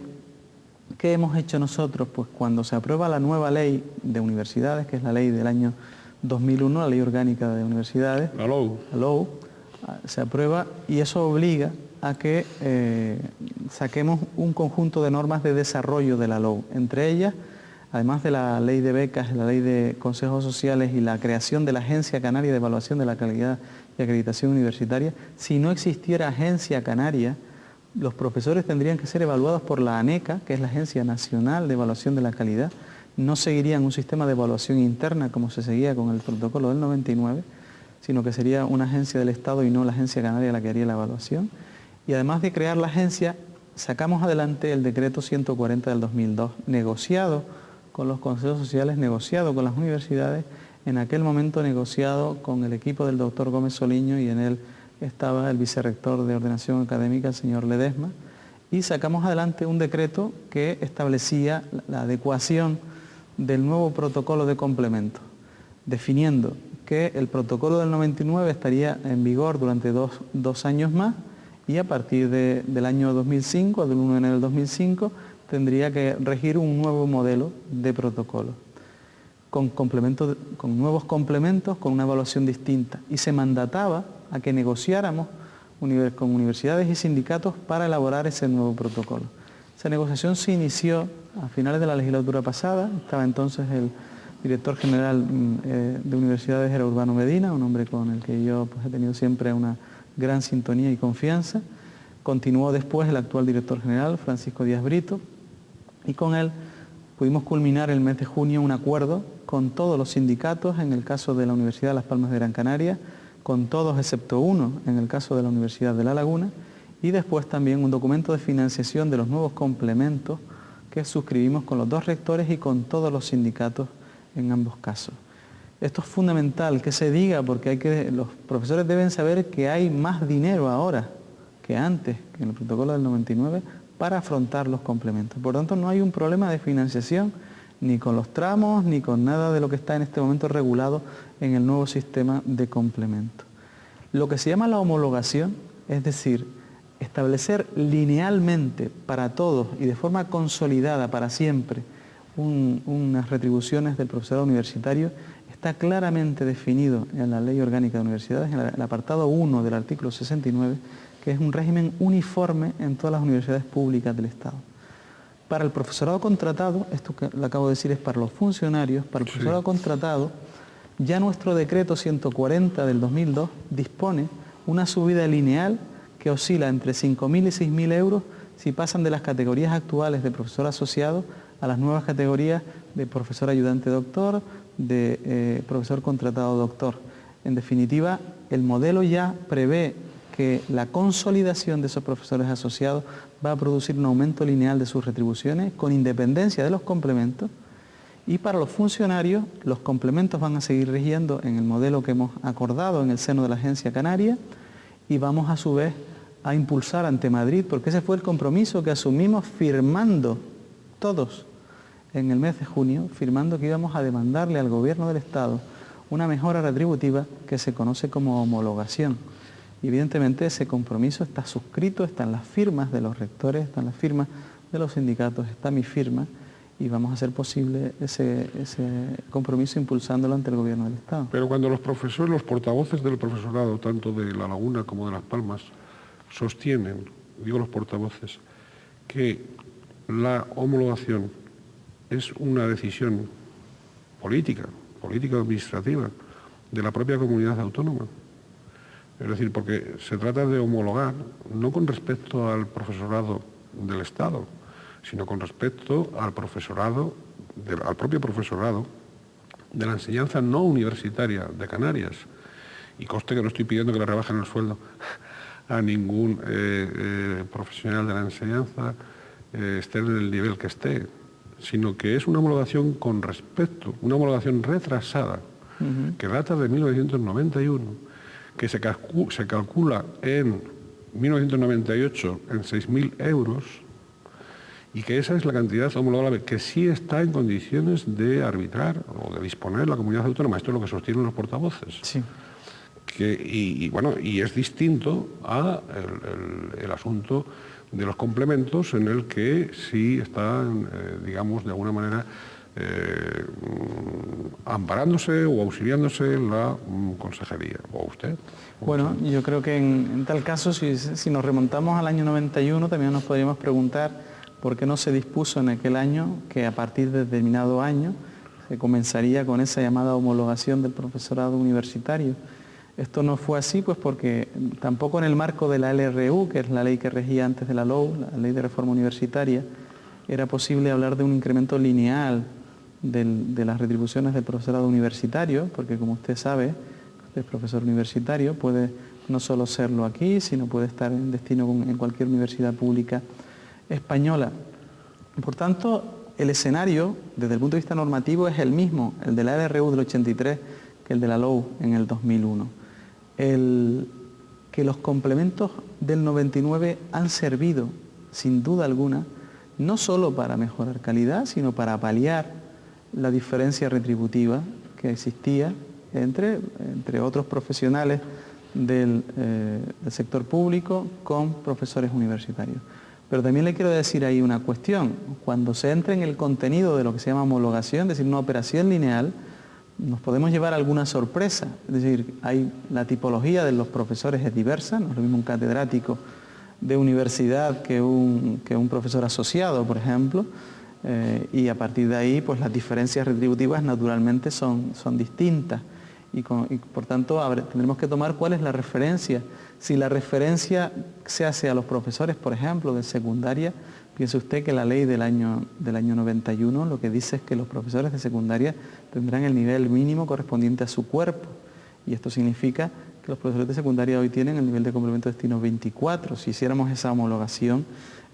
¿qué hemos hecho nosotros? Pues cuando se aprueba la nueva ley de universidades, que es la ley del año 2001, la ley orgánica de universidades, la LOU, se aprueba y eso obliga a que saquemos un conjunto de normas de desarrollo de la LOU. Entre ellas, además de la ley de becas, la ley de consejos sociales y la creación de la Agencia Canaria de Evaluación de la Calidad y Acreditación Universitaria, si no existiera Agencia Canaria, los profesores tendrían que ser evaluados por la ANECA, que es la Agencia Nacional de Evaluación de la Calidad. No seguirían un sistema de evaluación interna como se seguía con el protocolo del 99, sino que sería una agencia del Estado y no la Agencia Canaria la que haría la evaluación. Y además de crear la agencia, sacamos adelante el decreto 140 del 2002, negociado con los consejos sociales, negociado con las universidades, en aquel momento negociado con el equipo del doctor Gómez Soliño, y en él estaba el vicerrector de ordenación académica, el señor Ledesma, y sacamos adelante un decreto que establecía la adecuación del nuevo protocolo de complemento, definiendo que el protocolo del 99 estaría en vigor durante dos años más, y a partir del año 2005, del 1 de enero del 2005, tendría que regir un nuevo modelo de protocolo, con nuevos complementos, con una evaluación distinta, y se mandataba a que negociáramos con universidades y sindicatos para elaborar ese nuevo protocolo. Esa negociación se inició a finales de la legislatura pasada. Estaba entonces el director general de universidades, era Urbano Medina, un hombre con el que yo he tenido siempre una gran sintonía y confianza. Continuó después el actual director general, Francisco Díaz Brito, y con él pudimos culminar el mes de junio un acuerdo con todos los sindicatos, en el caso de la Universidad de Las Palmas de Gran Canaria, con todos excepto uno en el caso de la Universidad de La Laguna, y después también un documento de financiación de los nuevos complementos que suscribimos con los dos rectores y con todos los sindicatos en ambos casos. Esto es fundamental que se diga, porque los profesores deben saber que hay más dinero ahora que antes, que en el protocolo del 99, para afrontar los complementos. Por tanto, no hay un problema de financiación ni con los tramos, ni con nada de lo que está en este momento regulado en el nuevo sistema de complemento. Lo que se llama la homologación, es decir, establecer linealmente para todos y de forma consolidada para siempre unas retribuciones del profesorado universitario, está claramente definido en la Ley Orgánica de Universidades, en el apartado 1 del artículo 69, que es un régimen uniforme en todas las universidades públicas del Estado. Para el profesorado contratado, esto que le acabo de decir es para los funcionarios, para el profesorado contratado, ya nuestro decreto 140 del 2002 dispone una subida lineal que oscila entre 5.000 y 6.000 euros si pasan de las categorías actuales de profesor asociado a las nuevas categorías de profesor ayudante doctor, de profesor contratado doctor. En definitiva, el modelo ya prevé que la consolidación de esos profesores asociados va a producir un aumento lineal de sus retribuciones con independencia de los complementos, y para los funcionarios los complementos van a seguir rigiendo en el modelo que hemos acordado en el seno de la Agencia Canaria, y vamos a su vez a impulsar ante Madrid, porque ese fue el compromiso que asumimos firmando todos en el mes de junio, firmando que íbamos a demandarle al Gobierno del Estado una mejora retributiva que se conoce como homologación. Y evidentemente ese compromiso está suscrito, están las firmas de los rectores, están las firmas de los sindicatos, está mi firma, y vamos a hacer posible ese compromiso impulsándolo ante el Gobierno del Estado. Pero cuando los profesores, los portavoces del profesorado, tanto de La Laguna como de Las Palmas, sostienen, digo los portavoces, que la homologación es una decisión política administrativa de la propia comunidad autónoma. Es decir, porque se trata de homologar no con respecto al profesorado del Estado, sino con respecto al profesorado, al propio profesorado de la enseñanza no universitaria de Canarias. Y conste que no estoy pidiendo que le rebajen el sueldo a ningún profesional de la enseñanza, esté en el nivel que esté, sino que es una homologación con respecto, una homologación retrasada, que data de 1991, que se calcula en 1998 en 6.000 euros, y que esa es la cantidad homologable que sí está en condiciones de arbitrar o de disponer la comunidad autónoma. Esto es lo que sostienen los portavoces. Sí. Y es distinto a el asunto de los complementos en el que sí está, digamos, de alguna manera amparándose o auxiliándose la consejería, o usted. Bueno, yo creo que en tal caso, si nos remontamos al año 91, también nos podríamos preguntar por qué no se dispuso en aquel año que a partir de determinado año se comenzaría con esa llamada homologación del profesorado universitario. Esto no fue así, pues porque tampoco en el marco de la LRU, que es la ley que regía antes de la LOU, la Ley de Reforma Universitaria, era posible hablar de un incremento lineal de las retribuciones del profesorado universitario, porque como usted sabe, el profesor universitario puede no solo serlo aquí, sino puede estar en destino en cualquier universidad pública española. Por tanto, el escenario, desde el punto de vista normativo, es el mismo, el de la LRU del 83, que el de la LOU en el 2001. Que los complementos del 99 han servido, sin duda alguna, no solo para mejorar calidad, sino para paliar la diferencia retributiva que existía entre otros profesionales del sector público con profesores universitarios. Pero también le quiero decir ahí una cuestión. Cuando se entra en el contenido de lo que se llama homologación, es decir, una operación lineal, nos podemos llevar alguna sorpresa. Es decir, la tipología de los profesores es diversa, no es lo mismo un catedrático de universidad que un profesor asociado, por ejemplo, y a partir de ahí pues las diferencias retributivas naturalmente son distintas y por tanto tendremos que tomar cuál es la referencia. Si la referencia se hace a los profesores, por ejemplo, de secundaria, piense usted que la ley del año 91 lo que dice es que los profesores de secundaria tendrán el nivel mínimo correspondiente a su cuerpo, y esto significa que los profesores de secundaria hoy tienen el nivel de complemento de destino 24. Si hiciéramos esa homologación,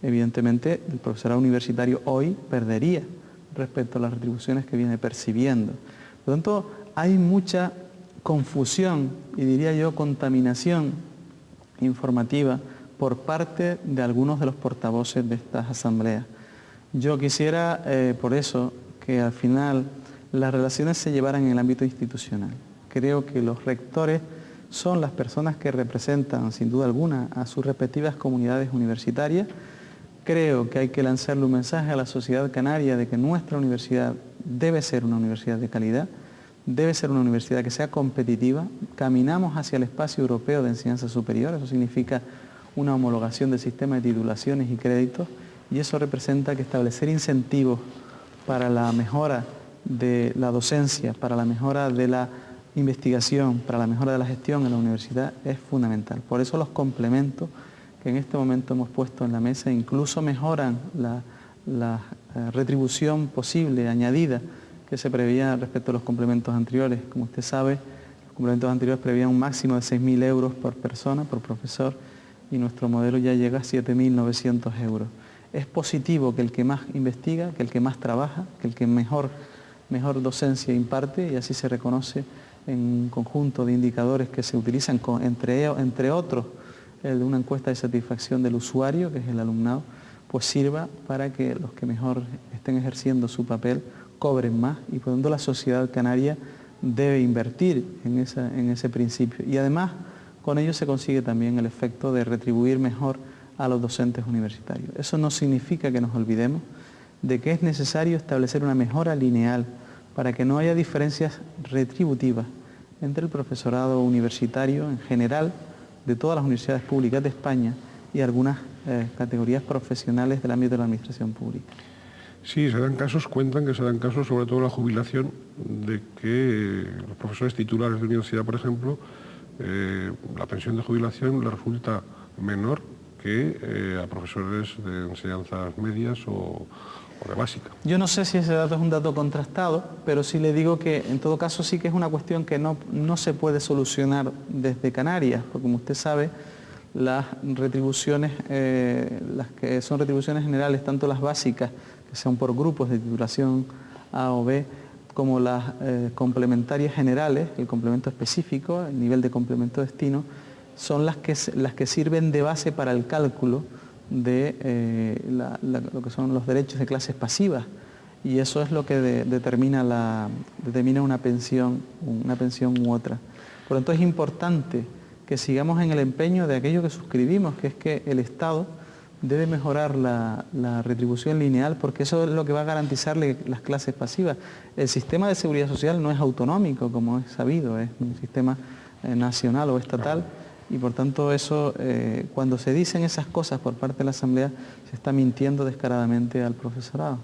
evidentemente el profesorado universitario hoy perdería respecto a las retribuciones que viene percibiendo. Por lo tanto, hay mucha confusión y diría yo contaminación informativa por parte de algunos de los portavoces de estas asambleas. Yo quisiera, por eso, que al final las relaciones se llevaran en el ámbito institucional. Creo que los rectores son las personas que representan, sin duda alguna, a sus respectivas comunidades universitarias. Creo que hay que lanzarle un mensaje a la sociedad canaria de que nuestra universidad debe ser una universidad de calidad, debe ser una universidad que sea competitiva. Caminamos hacia el espacio europeo de enseñanza superior, eso significa una homologación del sistema de titulaciones y créditos, y eso representa que establecer incentivos para la mejora de la docencia, para la mejora de la investigación, para la mejora de la gestión en la universidad es fundamental. Por eso los complementos que en este momento hemos puesto en la mesa incluso mejoran la retribución posible, añadida, que se preveía respecto a los complementos anteriores. Como usted sabe, los complementos anteriores preveían un máximo de 6.000 euros por persona, por profesor, y nuestro modelo ya llega a 7.900 euros. Es positivo que el que más investiga, que el que más trabaja, que el que mejor docencia imparte, y así se reconoce en un conjunto de indicadores que se utilizan, entre otros, el de una encuesta de satisfacción del usuario, que es el alumnado, pues sirva para que los que mejor estén ejerciendo su papel cobren más, y por lo tanto la sociedad canaria debe invertir en ese principio. Y además con ello se consigue también el efecto de retribuir mejor a los docentes universitarios. Eso no significa que nos olvidemos de que es necesario establecer una mejora lineal para que no haya diferencias retributivas entre el profesorado universitario en general de todas las universidades públicas de España y algunas categorías profesionales del ámbito de la administración pública. Sí, cuentan que se dan casos, sobre todo en la jubilación, de que los profesores titulares de universidad, por ejemplo, la pensión de jubilación les resulta menor que a profesores de enseñanzas medias o de básica. Yo no sé si ese dato es un dato contrastado, pero sí le digo que en todo caso sí que es una cuestión que no se puede solucionar desde Canarias, porque como usted sabe, las retribuciones, las que son retribuciones generales, tanto las básicas, que son por grupos de titulación A o B, como las complementarias generales, el complemento específico, el nivel de complemento destino, son las que sirven de base para el cálculo de lo que son los derechos de clases pasivas, y eso es lo que determina una pensión u otra. Por lo tanto, es importante que sigamos en el empeño de aquello que suscribimos, que es que el Estado debe mejorar la retribución lineal, porque eso es lo que va a garantizarle las clases pasivas. El sistema de seguridad social no es autonómico, como es sabido, es un sistema nacional o estatal, y por tanto eso, cuando se dicen esas cosas por parte de la Asamblea, se está mintiendo descaradamente al profesorado.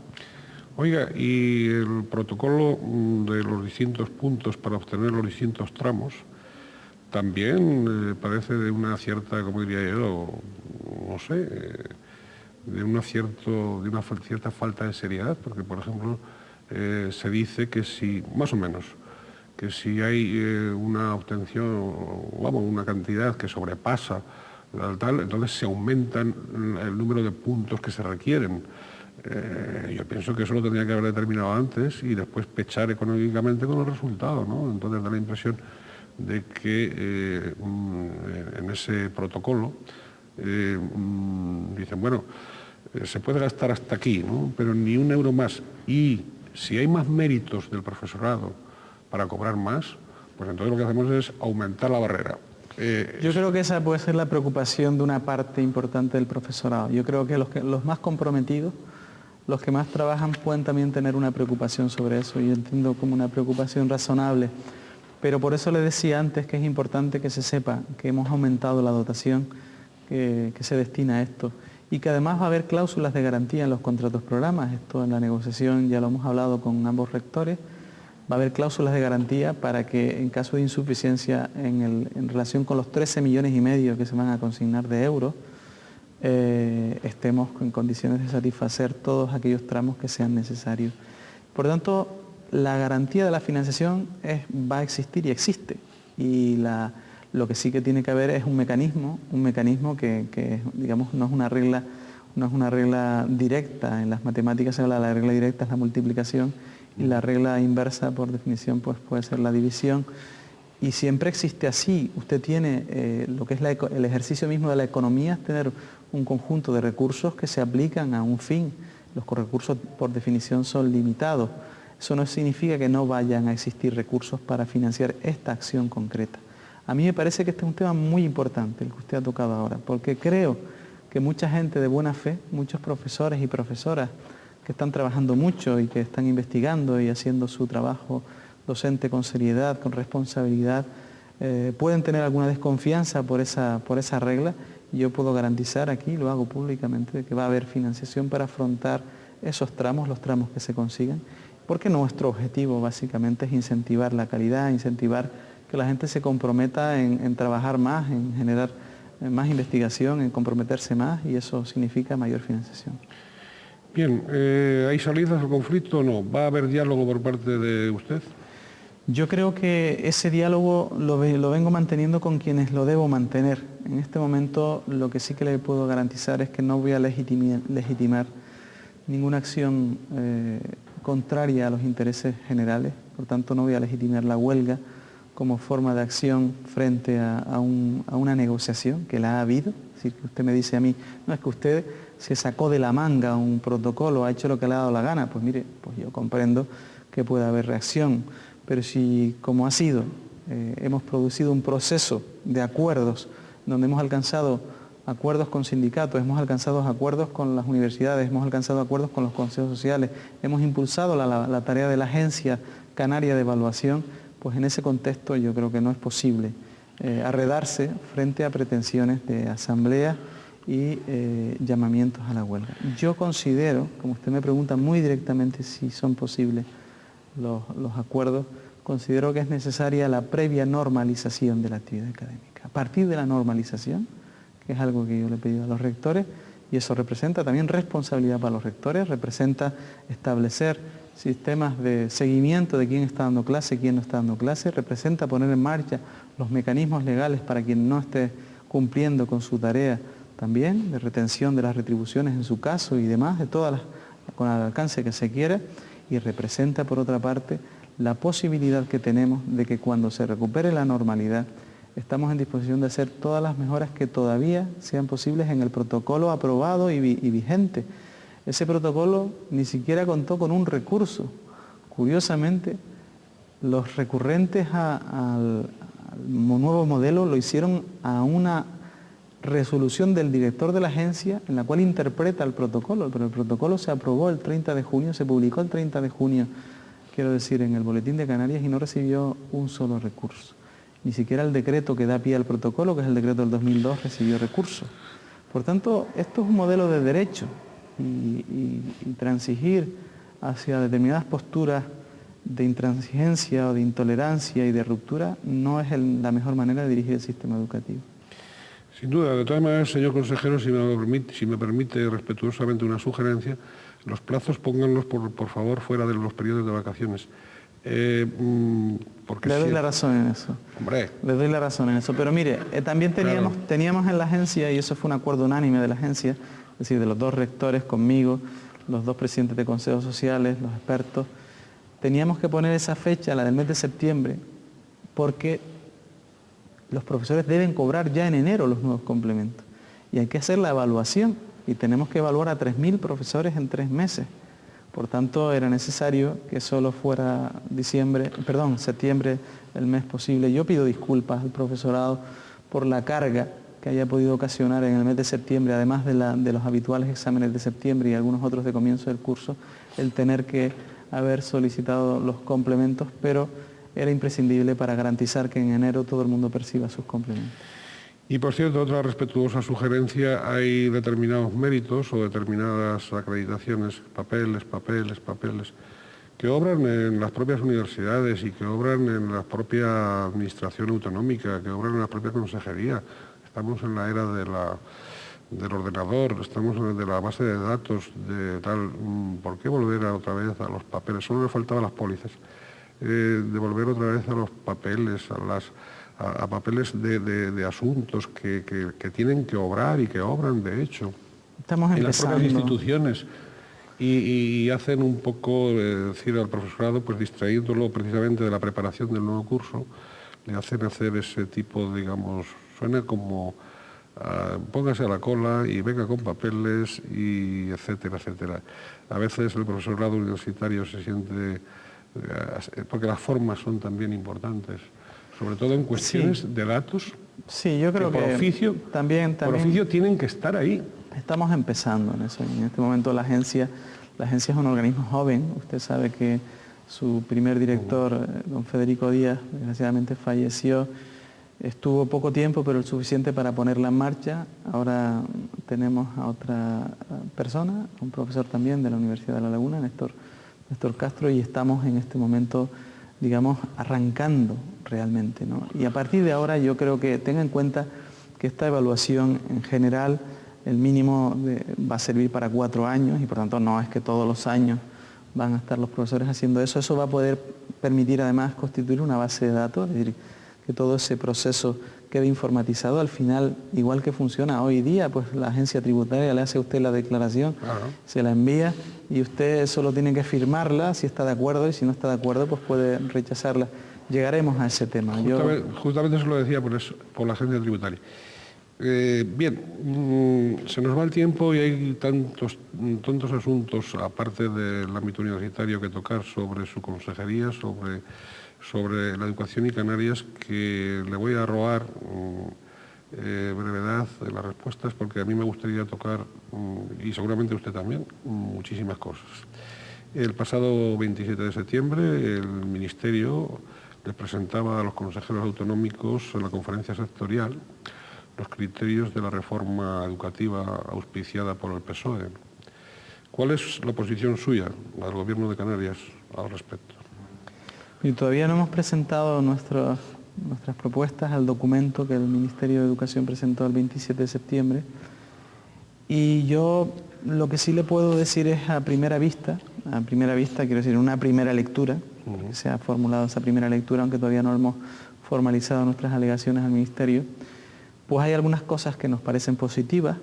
Oiga, y el protocolo de los distintos puntos para obtener los distintos tramos también parece de una cierta, como diría yo, no sé, de una cierta falta de seriedad, porque por ejemplo se dice que si, más o menos, que si hay una obtención, vamos, una cantidad que sobrepasa tal, entonces se aumentan el número de puntos que se requieren. Yo pienso que eso lo tendría que haber determinado antes y después pechar económicamente con los resultados, ¿no? Entonces da la impresión de que en ese protocolo dicen, bueno, se puede gastar hasta aquí, ¿no? Pero ni un euro más. Y si hay más méritos del profesorado para cobrar más, pues entonces lo que hacemos es aumentar la barrera. Yo creo que esa puede ser la preocupación de una parte importante del profesorado. Yo creo que los más comprometidos, los que más trabajan, pueden también tener una preocupación sobre eso, y yo entiendo como una preocupación razonable. Pero por eso le decía antes que es importante que se sepa que hemos aumentado la dotación que se destina a esto, y que además va a haber cláusulas de garantía en los contratos programas. Esto en la negociación ya lo hemos hablado con ambos rectores. Va a haber cláusulas de garantía para que en caso de insuficiencia en relación con los 13,5 millones que se van a consignar de euros, estemos en condiciones de satisfacer todos aquellos tramos que sean necesarios. Por tanto, la garantía de la financiación va a existir y existe. Y lo que sí que tiene que haber es un mecanismo que digamos, no es una regla directa. En las matemáticas se habla de la regla directa, es la multiplicación, y la regla inversa, por definición, pues puede ser la división. Y siempre existe así. Usted tiene lo que es el ejercicio mismo de la economía, es tener un conjunto de recursos que se aplican a un fin. Los recursos, por definición, son limitados. Eso no significa que no vayan a existir recursos para financiar esta acción concreta. A mí me parece que este es un tema muy importante, el que usted ha tocado ahora, porque creo que mucha gente de buena fe, muchos profesores y profesoras que están trabajando mucho y que están investigando y haciendo su trabajo docente con seriedad, con responsabilidad, pueden tener alguna desconfianza por esa regla, y yo puedo garantizar aquí, lo hago públicamente, que va a haber financiación para afrontar esos tramos, los tramos que se consigan, porque nuestro objetivo básicamente es incentivar la calidad, incentivar que la gente se comprometa en trabajar más, en generar más investigación, en comprometerse más, y eso significa mayor financiación. Bien, ¿hay salidas al conflicto o no? ¿Va a haber diálogo por parte de usted? Yo creo que ese diálogo lo vengo manteniendo con quienes lo debo mantener. En este momento lo que sí que le puedo garantizar es que no voy a legitimar ninguna acción contraria a los intereses generales, por tanto no voy a legitimar la huelga como forma de acción frente a una negociación que la ha habido. Es decir, que usted me dice a mí, no, es que usted se sacó de la manga un protocolo, ha hecho lo que le ha dado la gana. Pues mire, pues yo comprendo que puede haber reacción, pero si, como ha sido, hemos producido un proceso de acuerdos donde hemos alcanzado acuerdos con sindicatos, hemos alcanzado acuerdos con las universidades, hemos alcanzado acuerdos con los consejos sociales, hemos impulsado la tarea de la Agencia Canaria de Evaluación, pues en ese contexto yo creo que no es posible arredarse frente a pretensiones de asamblea y llamamientos a la huelga. Yo considero, como usted me pregunta muy directamente si son posibles los acuerdos, considero que es necesaria la previa normalización de la actividad académica. A partir de la normalización, que es algo que yo le he pedido a los rectores, y eso representa también responsabilidad para los rectores, representa establecer sistemas de seguimiento de quién está dando clase, quién no está dando clase, representa poner en marcha los mecanismos legales para quien no esté cumpliendo con su tarea también, de retención de las retribuciones en su caso y demás, con el alcance que se quiera, y representa por otra parte la posibilidad que tenemos de que cuando se recupere la normalidad estamos en disposición de hacer todas las mejoras que todavía sean posibles en el protocolo aprobado y vigente. Ese protocolo ni siquiera contó con un recurso. Curiosamente, los recurrentes al nuevo modelo lo hicieron a una resolución del director de la agencia en la cual interpreta el protocolo, pero el protocolo se aprobó el 30 de junio, se publicó el 30 de junio, quiero decir, en el Boletín de Canarias y no recibió un solo recurso. Ni siquiera el decreto que da pie al protocolo, que es el decreto del 2002, recibió recurso. Por tanto, esto es un modelo de derecho y transigir hacia determinadas posturas de intransigencia o de intolerancia y de ruptura no es la mejor manera de dirigir el sistema educativo. Sin duda. De todas maneras, señor consejero, si me permite respetuosamente una sugerencia, los plazos pónganlos, por favor, fuera de los periodos de vacaciones. Porque le doy la razón en eso. Hombre. Le doy la razón en eso. Pero mire, también teníamos en la agencia, y eso fue un acuerdo unánime de la agencia, es decir, de los dos rectores conmigo, los dos presidentes de consejos sociales, los expertos, teníamos que poner esa fecha, la del mes de septiembre, porque los profesores deben cobrar ya en enero los nuevos complementos. Y hay que hacer la evaluación, y tenemos que evaluar a 3.000 profesores en 3 meses. Por tanto, era necesario que solo fuera septiembre el mes posible. Yo pido disculpas al profesorado por la carga que haya podido ocasionar en el mes de septiembre, además de los habituales exámenes de septiembre y algunos otros de comienzo del curso, el tener que haber solicitado los complementos, pero era imprescindible para garantizar que en enero todo el mundo perciba sus complementos. Y por cierto, otra respetuosa sugerencia, hay determinados méritos o determinadas acreditaciones, papeles, que obran en las propias universidades y que obran en la propia administración autonómica, que obran en la propia consejería. Estamos en la era del ordenador, estamos de la base de datos, de tal. ¿Por qué volver otra vez a los papeles? Solo le faltaban las pólizas. De volver otra vez a los papeles, a papeles de asuntos que tienen que obrar y que obran, de hecho, estamos en las propias instituciones. Y hacen un poco, decir al profesorado, pues distrayéndolo precisamente de la preparación del nuevo curso, le hacen hacer ese tipo, digamos, suena como póngase a la cola y venga con papeles, y etcétera, etcétera. A veces el profesorado universitario se siente, porque las formas son también importantes, sobre todo en cuestiones de datos. Sí, yo creo que por oficio tienen que estar ahí. Estamos empezando en eso. En este momento la agencia es un organismo joven. Usted sabe que su primer director, don Federico Díaz, desgraciadamente falleció. Estuvo poco tiempo, pero el suficiente para ponerla en marcha. Ahora tenemos a otra persona, un profesor también de la Universidad de La Laguna, Néstor Castro, y estamos en este momento, digamos, arrancando realmente, ¿no? Y a partir de ahora yo creo que tenga en cuenta que esta evaluación en general, el mínimo va a servir para 4 años y por tanto no es que todos los años van a estar los profesores haciendo eso. Eso va a poder permitir además constituir una base de datos, es decir, que todo ese proceso quede informatizado. Al final, igual que funciona hoy día, pues la agencia tributaria le hace a usted la declaración, se la envía y usted solo tiene que firmarla si está de acuerdo, y si no está de acuerdo pues puede rechazarla. Llegaremos a ese tema. Justamente eso lo decía por la agencia tributaria. Bien, se nos va el tiempo y hay tantos asuntos, aparte del ámbito universitario, que tocar sobre su consejería, sobre la educación y Canarias, que le voy a robar brevedad en las respuestas, porque a mí me gustaría tocar, y seguramente usted también, muchísimas cosas. El pasado 27 de septiembre el Ministerio le presentaba a los consejeros autonómicos en la conferencia sectorial los criterios de la reforma educativa auspiciada por el PSOE. ¿Cuál es la posición suya, la del Gobierno de Canarias, al respecto? Y todavía no hemos presentado nuestras propuestas al documento que el Ministerio de Educación presentó el 27 de septiembre. Y yo lo que sí le puedo decir es a primera vista, quiero decir, una primera lectura, que se ha formulado esa primera lectura, aunque todavía no hemos formalizado nuestras alegaciones al Ministerio, pues hay algunas cosas que nos parecen positivas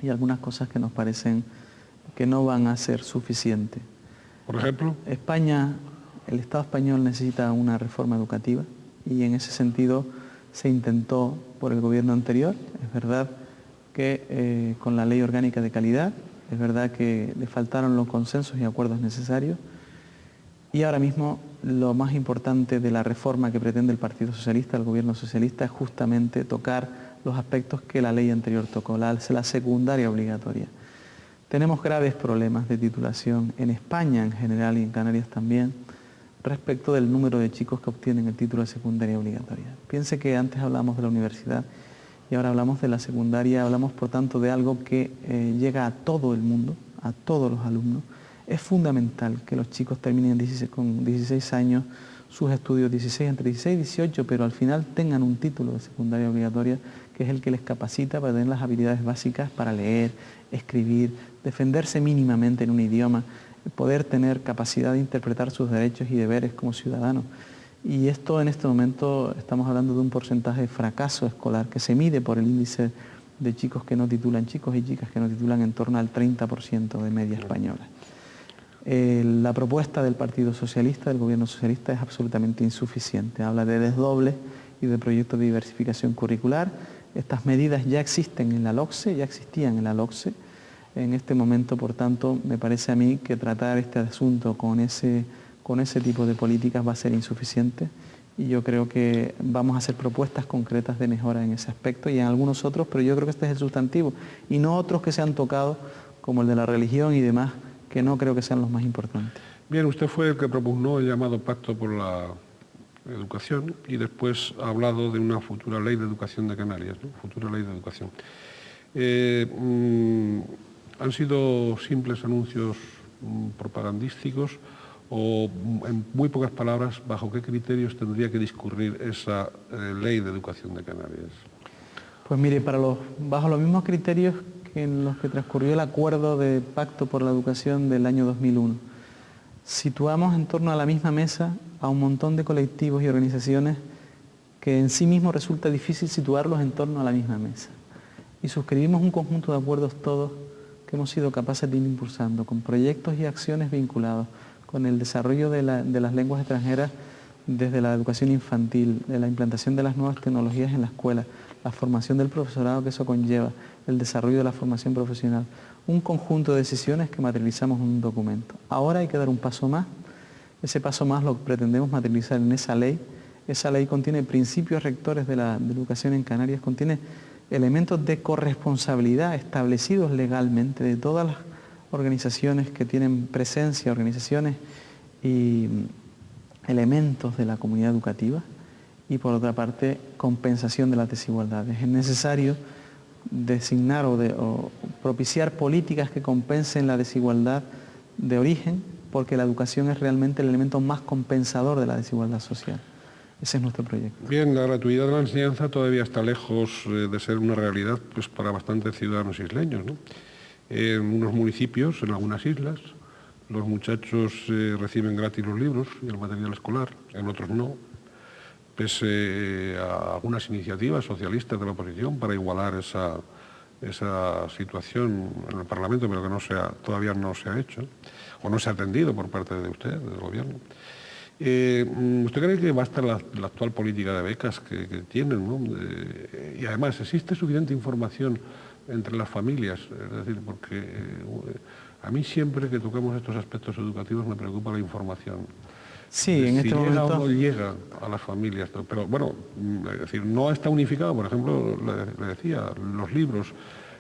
y algunas cosas que nos parecen que no van a ser suficientes. Por ejemplo, el Estado español necesita una reforma educativa y en ese sentido se intentó por el gobierno anterior. Es verdad que con la Ley Orgánica de Calidad, es verdad que le faltaron los consensos y acuerdos necesarios, y ahora mismo lo más importante de la reforma que pretende el Partido Socialista, el gobierno socialista, es justamente tocar los aspectos que la ley anterior tocó, la secundaria obligatoria. Tenemos graves problemas de titulación en España en general y en Canarias también, respecto del número de chicos que obtienen el título de secundaria obligatoria. Piense que antes hablamos de la universidad y ahora hablamos de la secundaria, hablamos por tanto de algo que llega a todo el mundo, a todos los alumnos. Es fundamental que los chicos terminen con 16 años sus estudios, entre 16 y 18, pero al final tengan un título de secundaria obligatoria, que es el que les capacita para tener las habilidades básicas para leer, escribir, defenderse mínimamente en un idioma, poder tener capacidad de interpretar sus derechos y deberes como ciudadanos. Y esto en este momento estamos hablando de un porcentaje de fracaso escolar que se mide por el índice de chicos que no titulan, chicos y chicas que no titulan, en torno al 30% de media española. La propuesta del Partido Socialista, del Gobierno Socialista, es absolutamente insuficiente. Habla de desdobles y de proyectos de diversificación curricular. Estas medidas ya existen en la LOCSE, ya existían en la LOCSE. En este momento, por tanto, me parece a mí que tratar este asunto con ese tipo de políticas va a ser insuficiente, y yo creo que vamos a hacer propuestas concretas de mejora en ese aspecto y en algunos otros, pero yo creo que este es el sustantivo y no otros que se han tocado, como el de la religión y demás, que no creo que sean los más importantes. Bien, usted fue el que propugnó el llamado Pacto por la Educación y después ha hablado de una futura ley de educación de Canarias, ¿no? Futura ley de educación. ¿Han sido simples anuncios propagandísticos o, en muy pocas palabras, bajo qué criterios tendría que discurrir esa ley de educación de Canarias? Pues mire, bajo los mismos criterios que en los que transcurrió el acuerdo de Pacto por la Educación del año 2001. Situamos en torno a la misma mesa a un montón de colectivos y organizaciones que en sí mismo resulta difícil situarlos en torno a la misma mesa. Y suscribimos un conjunto de acuerdos todos que hemos sido capaces de ir impulsando, con proyectos y acciones vinculados con el desarrollo de las lenguas extranjeras desde la educación infantil, de la implantación de las nuevas tecnologías en la escuela, la formación del profesorado que eso conlleva, el desarrollo de la formación profesional, un conjunto de decisiones que materializamos en un documento. Ahora hay que dar un paso más, ese paso más lo pretendemos materializar en esa ley. Esa ley contiene principios rectores de la educación en Canarias, contiene elementos de corresponsabilidad establecidos legalmente de todas las organizaciones que tienen presencia, organizaciones y elementos de la comunidad educativa, y por otra parte compensación de las desigualdades. Es necesario designar o propiciar políticas que compensen la desigualdad de origen, porque la educación es realmente el elemento más compensador de la desigualdad social. Ese es nuestro proyecto. Bien, la gratuidad de la enseñanza todavía está lejos de ser una realidad, pues, para bastantes ciudadanos isleños, ¿no? En unos municipios, en algunas islas, los muchachos reciben gratis los libros y el material escolar, en otros no, pese a algunas iniciativas socialistas de la oposición para igualar esa situación en el Parlamento, pero que todavía no se ha hecho, o no se ha atendido por parte de usted, del Gobierno. ¿Usted cree que basta la actual política de becas que tienen, ¿no? Y además, ¿existe suficiente información entre las familias? Es decir, porque a mí siempre que tocamos estos aspectos educativos me preocupa la información. Sí, en este momento... Si llega o no llega a las familias, pero bueno, es decir, no está unificado. Por ejemplo, le decía, los libros,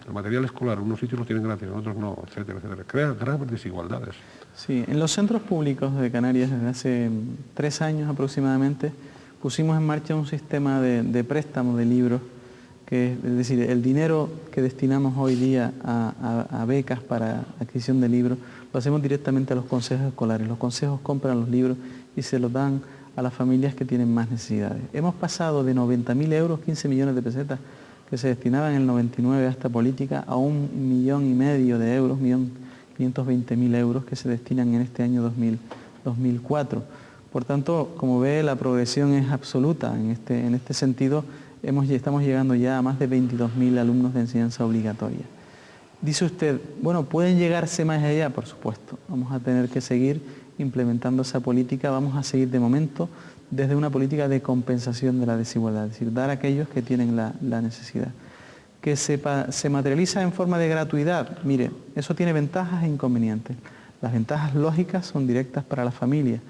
el material escolar, unos sitios los tienen gratis, otros no, etcétera, etcétera. Crea graves desigualdades. Sí, en los centros públicos de Canarias, desde hace 3 años aproximadamente, pusimos en marcha un sistema de préstamo de libros, es decir, el dinero que destinamos hoy día a becas para adquisición de libros, lo hacemos directamente a los consejos escolares. Los consejos compran los libros y se los dan a las familias que tienen más necesidades. Hemos pasado de 90.000 euros, 15 millones de pesetas, que se destinaban en el 99 a esta política, a 1,5 millones de euros, 1.520.000 euros que se destinan en este año 2004. Por tanto, como ve, la progresión es absoluta. En este sentido, estamos llegando ya a más de 22.000 alumnos de enseñanza obligatoria. Dice usted, bueno, ¿pueden llegarse más allá? Por supuesto, vamos a tener que seguir implementando esa política, vamos a seguir de momento desde una política de compensación de la desigualdad, es decir, dar a aquellos que tienen la necesidad. Que se materializa en forma de gratuidad, mire, eso tiene ventajas e inconvenientes. Las ventajas lógicas son directas para la familia,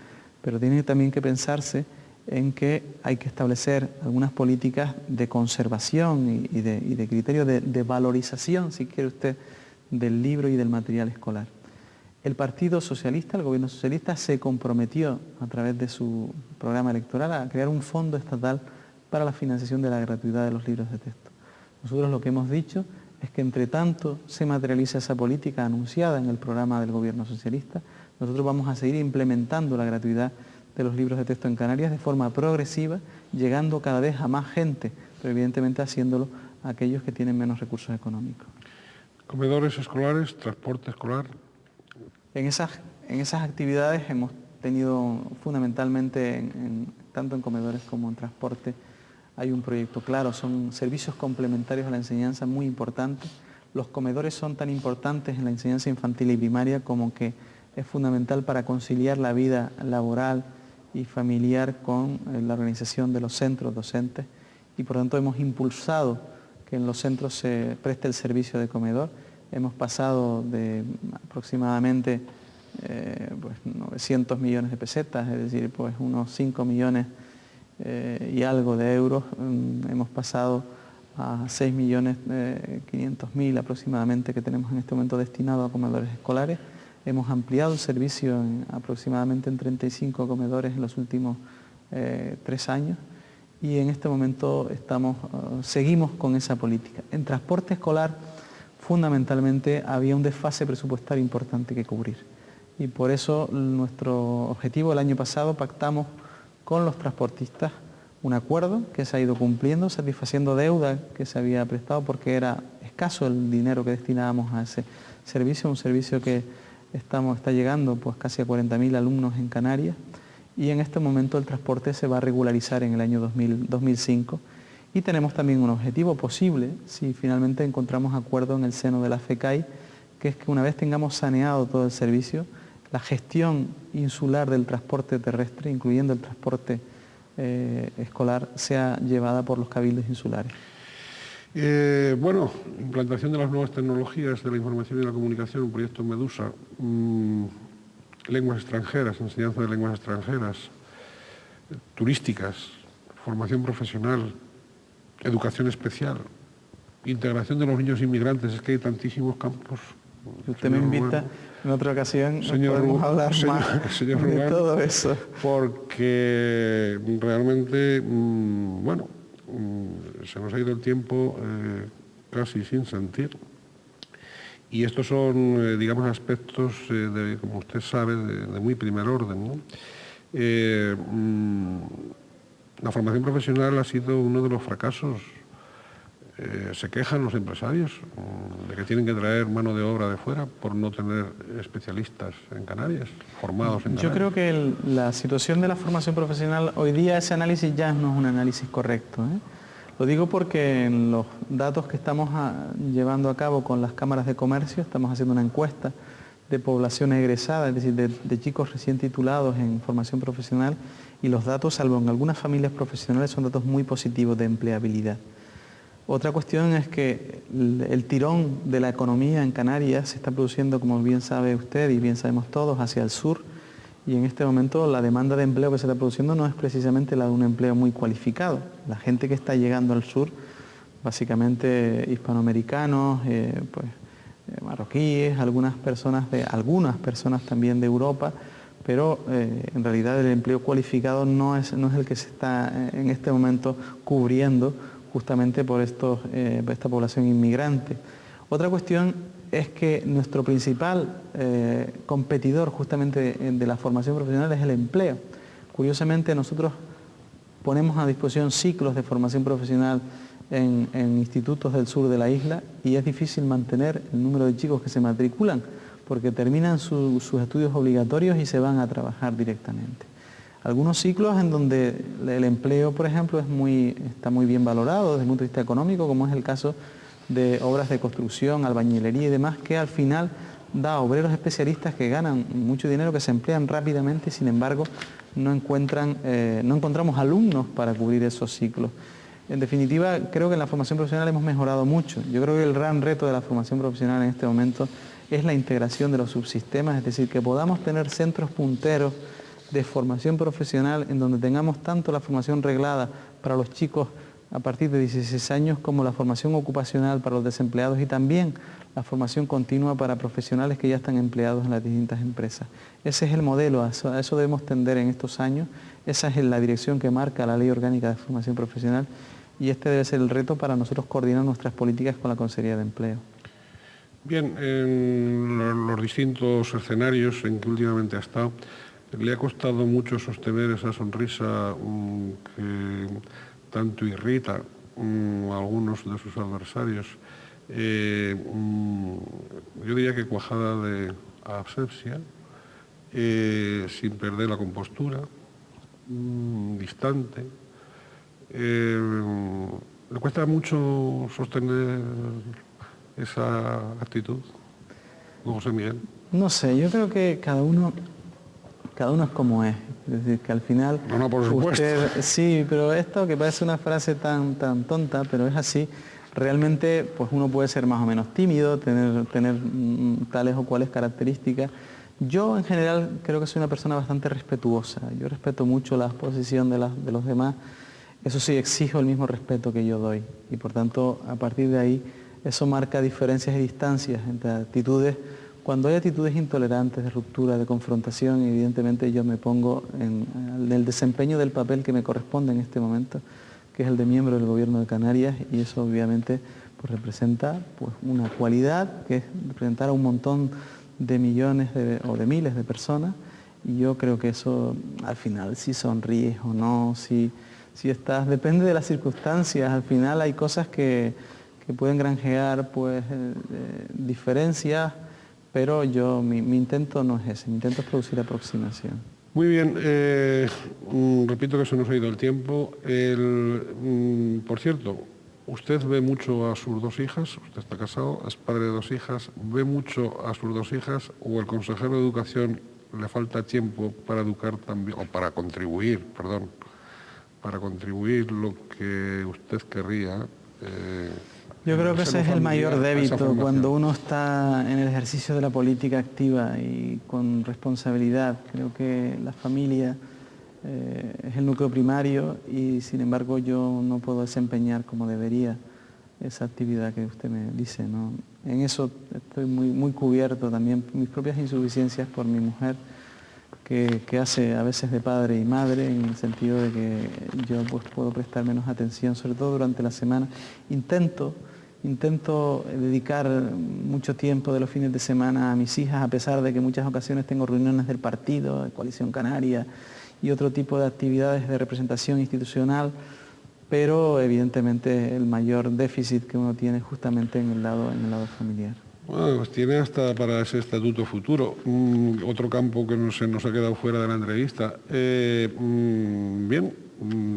pero tiene también que pensarse en que hay que establecer algunas políticas de conservación y de criterio de valorización, si quiere usted, del libro y del material escolar. El Partido Socialista, el Gobierno Socialista, se comprometió a través de su programa electoral a crear un fondo estatal para la financiación de la gratuidad de los libros de texto. Nosotros lo que hemos dicho es que entre tanto se materializa esa política anunciada en el programa del Gobierno Socialista, nosotros vamos a seguir implementando la gratuidad de los libros de texto en Canarias de forma progresiva, llegando cada vez a más gente, pero evidentemente haciéndolo a aquellos que tienen menos recursos económicos. Comedores escolares, transporte escolar. En esas actividades hemos tenido fundamentalmente, tanto en comedores como en transporte, hay un proyecto claro, son servicios complementarios a la enseñanza muy importantes. Los comedores son tan importantes en la enseñanza infantil y primaria como que es fundamental para conciliar la vida laboral y familiar con la organización de los centros docentes y por lo tanto hemos impulsado que en los centros se preste el servicio de comedor. Hemos pasado de aproximadamente 900 millones de pesetas, es decir, pues unos 5 millones y algo de euros. Hemos pasado a 6.500.000 aproximadamente que tenemos en este momento destinado a comedores escolares. Hemos ampliado el servicio aproximadamente en 35 comedores en los últimos 3 años y en este momento seguimos con esa política. En transporte escolar, fundamentalmente, había un desfase presupuestario importante que cubrir. Y por eso nuestro objetivo el año pasado pactamos con los transportistas un acuerdo que se ha ido cumpliendo, satisfaciendo deuda que se había prestado porque era escaso el dinero que destinábamos a ese servicio, un servicio que está llegando pues casi a 40.000 alumnos en Canarias y en este momento el transporte se va a regularizar en el año 2005 y tenemos también un objetivo posible si finalmente encontramos acuerdo en el seno de la FECAI, que es que una vez tengamos saneado todo el servicio, la gestión insular del transporte terrestre, incluyendo el transporte escolar, sea llevada por los cabildos insulares. Implantación de las nuevas tecnologías de la información y la comunicación, un proyecto Medusa, lenguas extranjeras, enseñanza de lenguas extranjeras, turísticas, formación profesional, educación especial, integración de los niños inmigrantes, es que hay tantísimos campos. Si usted me invita en otra ocasión, podemos hablar más de todo eso. Porque realmente, se nos ha ido el tiempo casi sin sentir. Y estos son, digamos, aspectos, como usted sabe, de muy primer orden, ¿no? La formación profesional ha sido uno de los fracasos. Se quejan los empresarios de que tienen que traer mano de obra de fuera por no tener especialistas en Canarias, formados en Canarias. Yo creo que la situación de la formación profesional, hoy día ese análisis ya no es un análisis correcto, ¿eh? Lo digo porque en los datos que estamos llevando a cabo con las cámaras de comercio, estamos haciendo una encuesta de población egresada, es decir, de chicos recién titulados en formación profesional, y los datos, salvo en algunas familias profesionales, son datos muy positivos de empleabilidad. Otra cuestión es que el tirón de la economía en Canarias se está produciendo, como bien sabe usted y bien sabemos todos, hacia el sur, y en este momento la demanda de empleo que se está produciendo no es precisamente la de un empleo muy cualificado. La gente que está llegando al sur, básicamente hispanoamericanos, marroquíes, algunas personas también de Europa, pero en realidad el empleo cualificado no es el que se está en este momento cubriendo justamente por esta población inmigrante. Otra cuestión es que nuestro principal competidor justamente de la formación profesional es el empleo. Curiosamente nosotros ponemos a disposición ciclos de formación profesional en institutos del sur de la isla y es difícil mantener el número de chicos que se matriculan porque terminan sus estudios obligatorios y se van a trabajar directamente. Algunos ciclos en donde el empleo, por ejemplo, está muy bien valorado desde el punto de vista económico, como es el caso de obras de construcción, albañilería y demás, que al final da obreros especialistas que ganan mucho dinero, que se emplean rápidamente y sin embargo no encontramos alumnos para cubrir esos ciclos. En definitiva, creo que en la formación profesional hemos mejorado mucho. Yo creo que el gran reto de la formación profesional en este momento es la integración de los subsistemas, es decir, que podamos tener centros punteros de formación profesional en donde tengamos tanto la formación reglada para los chicos a partir de 16 años como la formación ocupacional para los desempleados y también la formación continua para profesionales que ya están empleados en las distintas empresas. Ese es el modelo, a eso debemos tender en estos años, esa es la dirección que marca la Ley Orgánica de Formación Profesional y este debe ser el reto para nosotros coordinar nuestras políticas con la Consejería de Empleo. Bien, en los distintos escenarios en que últimamente ha estado, le ha costado mucho sostener esa sonrisa que tanto irrita a algunos de sus adversarios. Yo diría que cuajada de asepsia, sin perder la compostura, distante. ¿Le cuesta mucho sostener esa actitud, don José Miguel? No sé, yo creo que cada uno es como es decir, que al final... No, por supuesto. Sí, pero esto que parece una frase tan tonta, pero es así, realmente pues uno puede ser más o menos tímido, tener tales o cuales características. Yo en general creo que soy una persona bastante respetuosa, yo respeto mucho la posición de los demás, eso sí, exijo el mismo respeto que yo doy y por tanto a partir de ahí eso marca diferencias y distancias entre actitudes. Cuando hay actitudes intolerantes, de ruptura, de confrontación, evidentemente yo me pongo en el desempeño del papel que me corresponde en este momento, que es el de miembro del Gobierno de Canarias, y eso obviamente pues, representa pues, una cualidad, que es representar a un montón de millones o de miles de personas, y yo creo que eso al final, si sonríes o no, si estás, depende de las circunstancias, al final hay cosas que pueden granjear pues, diferencias, pero mi intento no es ese, mi intento es producir aproximación. Muy bien, repito que se nos ha ido el tiempo. Por cierto, usted ve mucho a sus dos hijas, usted está casado, es padre de dos hijas, ve mucho a sus dos hijas o el consejero de Educación le falta tiempo para educar también, o para contribuir, perdón, para contribuir lo que usted querría. Yo creo que ese es el mayor débito cuando uno está en el ejercicio de la política activa y con responsabilidad. Creo que la familia es el núcleo primario y sin embargo yo no puedo desempeñar como debería esa actividad que usted me dice, ¿no? En eso estoy muy cubierto también, mis propias insuficiencias por mi mujer, que hace a veces de padre y madre, en el sentido de que yo pues, puedo prestar menos atención, sobre todo durante la semana. Intento dedicar mucho tiempo de los fines de semana a mis hijas, a pesar de que en muchas ocasiones tengo reuniones del partido, de Coalición Canaria y otro tipo de actividades de representación institucional, pero evidentemente el mayor déficit que uno tiene justamente en el lado familiar. Bueno, pues tiene hasta para ese estatuto futuro, otro campo que se nos ha quedado fuera de la entrevista. Bien,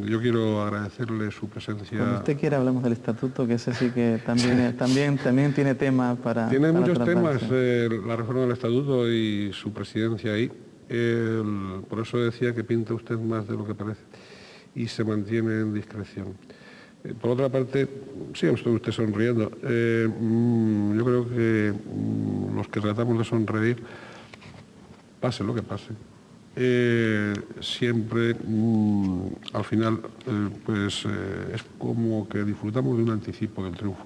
yo quiero agradecerle su presencia. Cuando usted quiera hablamos del estatuto, que ese sí que también tiene tema para... Tiene para muchos tratarse. temas, la reforma del estatuto y su presidencia ahí. Por eso decía que pinta usted más de lo que parece y se mantiene en discreción. Por otra parte, siga usted sonriendo. Yo creo que los que tratamos de sonreír, pase lo que pase, siempre al final es como que disfrutamos de un anticipo del triunfo.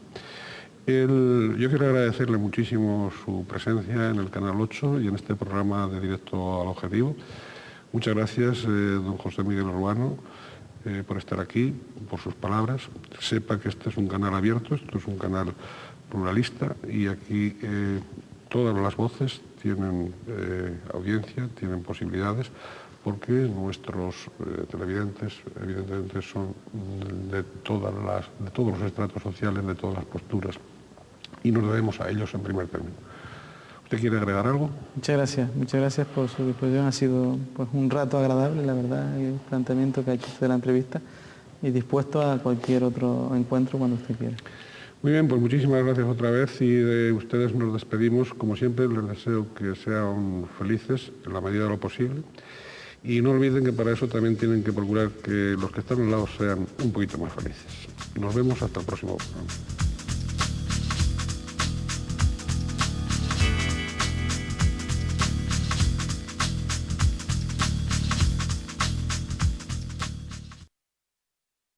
Yo quiero agradecerle muchísimo su presencia en el Canal 8 y en este programa de Directo al Objetivo. Muchas gracias, don José Miguel Urbano, por estar aquí, por sus palabras. Sepa que este es un canal abierto, esto es un canal pluralista y aquí todas las voces tienen audiencia, tienen posibilidades, porque nuestros televidentes evidentemente son de todos los estratos sociales, de todas las posturas y nos debemos a ellos en primer término. ¿Usted quiere agregar algo? Muchas gracias por su disposición. Ha sido pues, un rato agradable, la verdad, el planteamiento que ha hecho usted de la entrevista y dispuesto a cualquier otro encuentro cuando usted quiera. Muy bien, pues muchísimas gracias otra vez y de ustedes nos despedimos. Como siempre, les deseo que sean felices en la medida de lo posible y no olviden que para eso también tienen que procurar que los que están al lado sean un poquito más felices. Nos vemos hasta el próximo programa.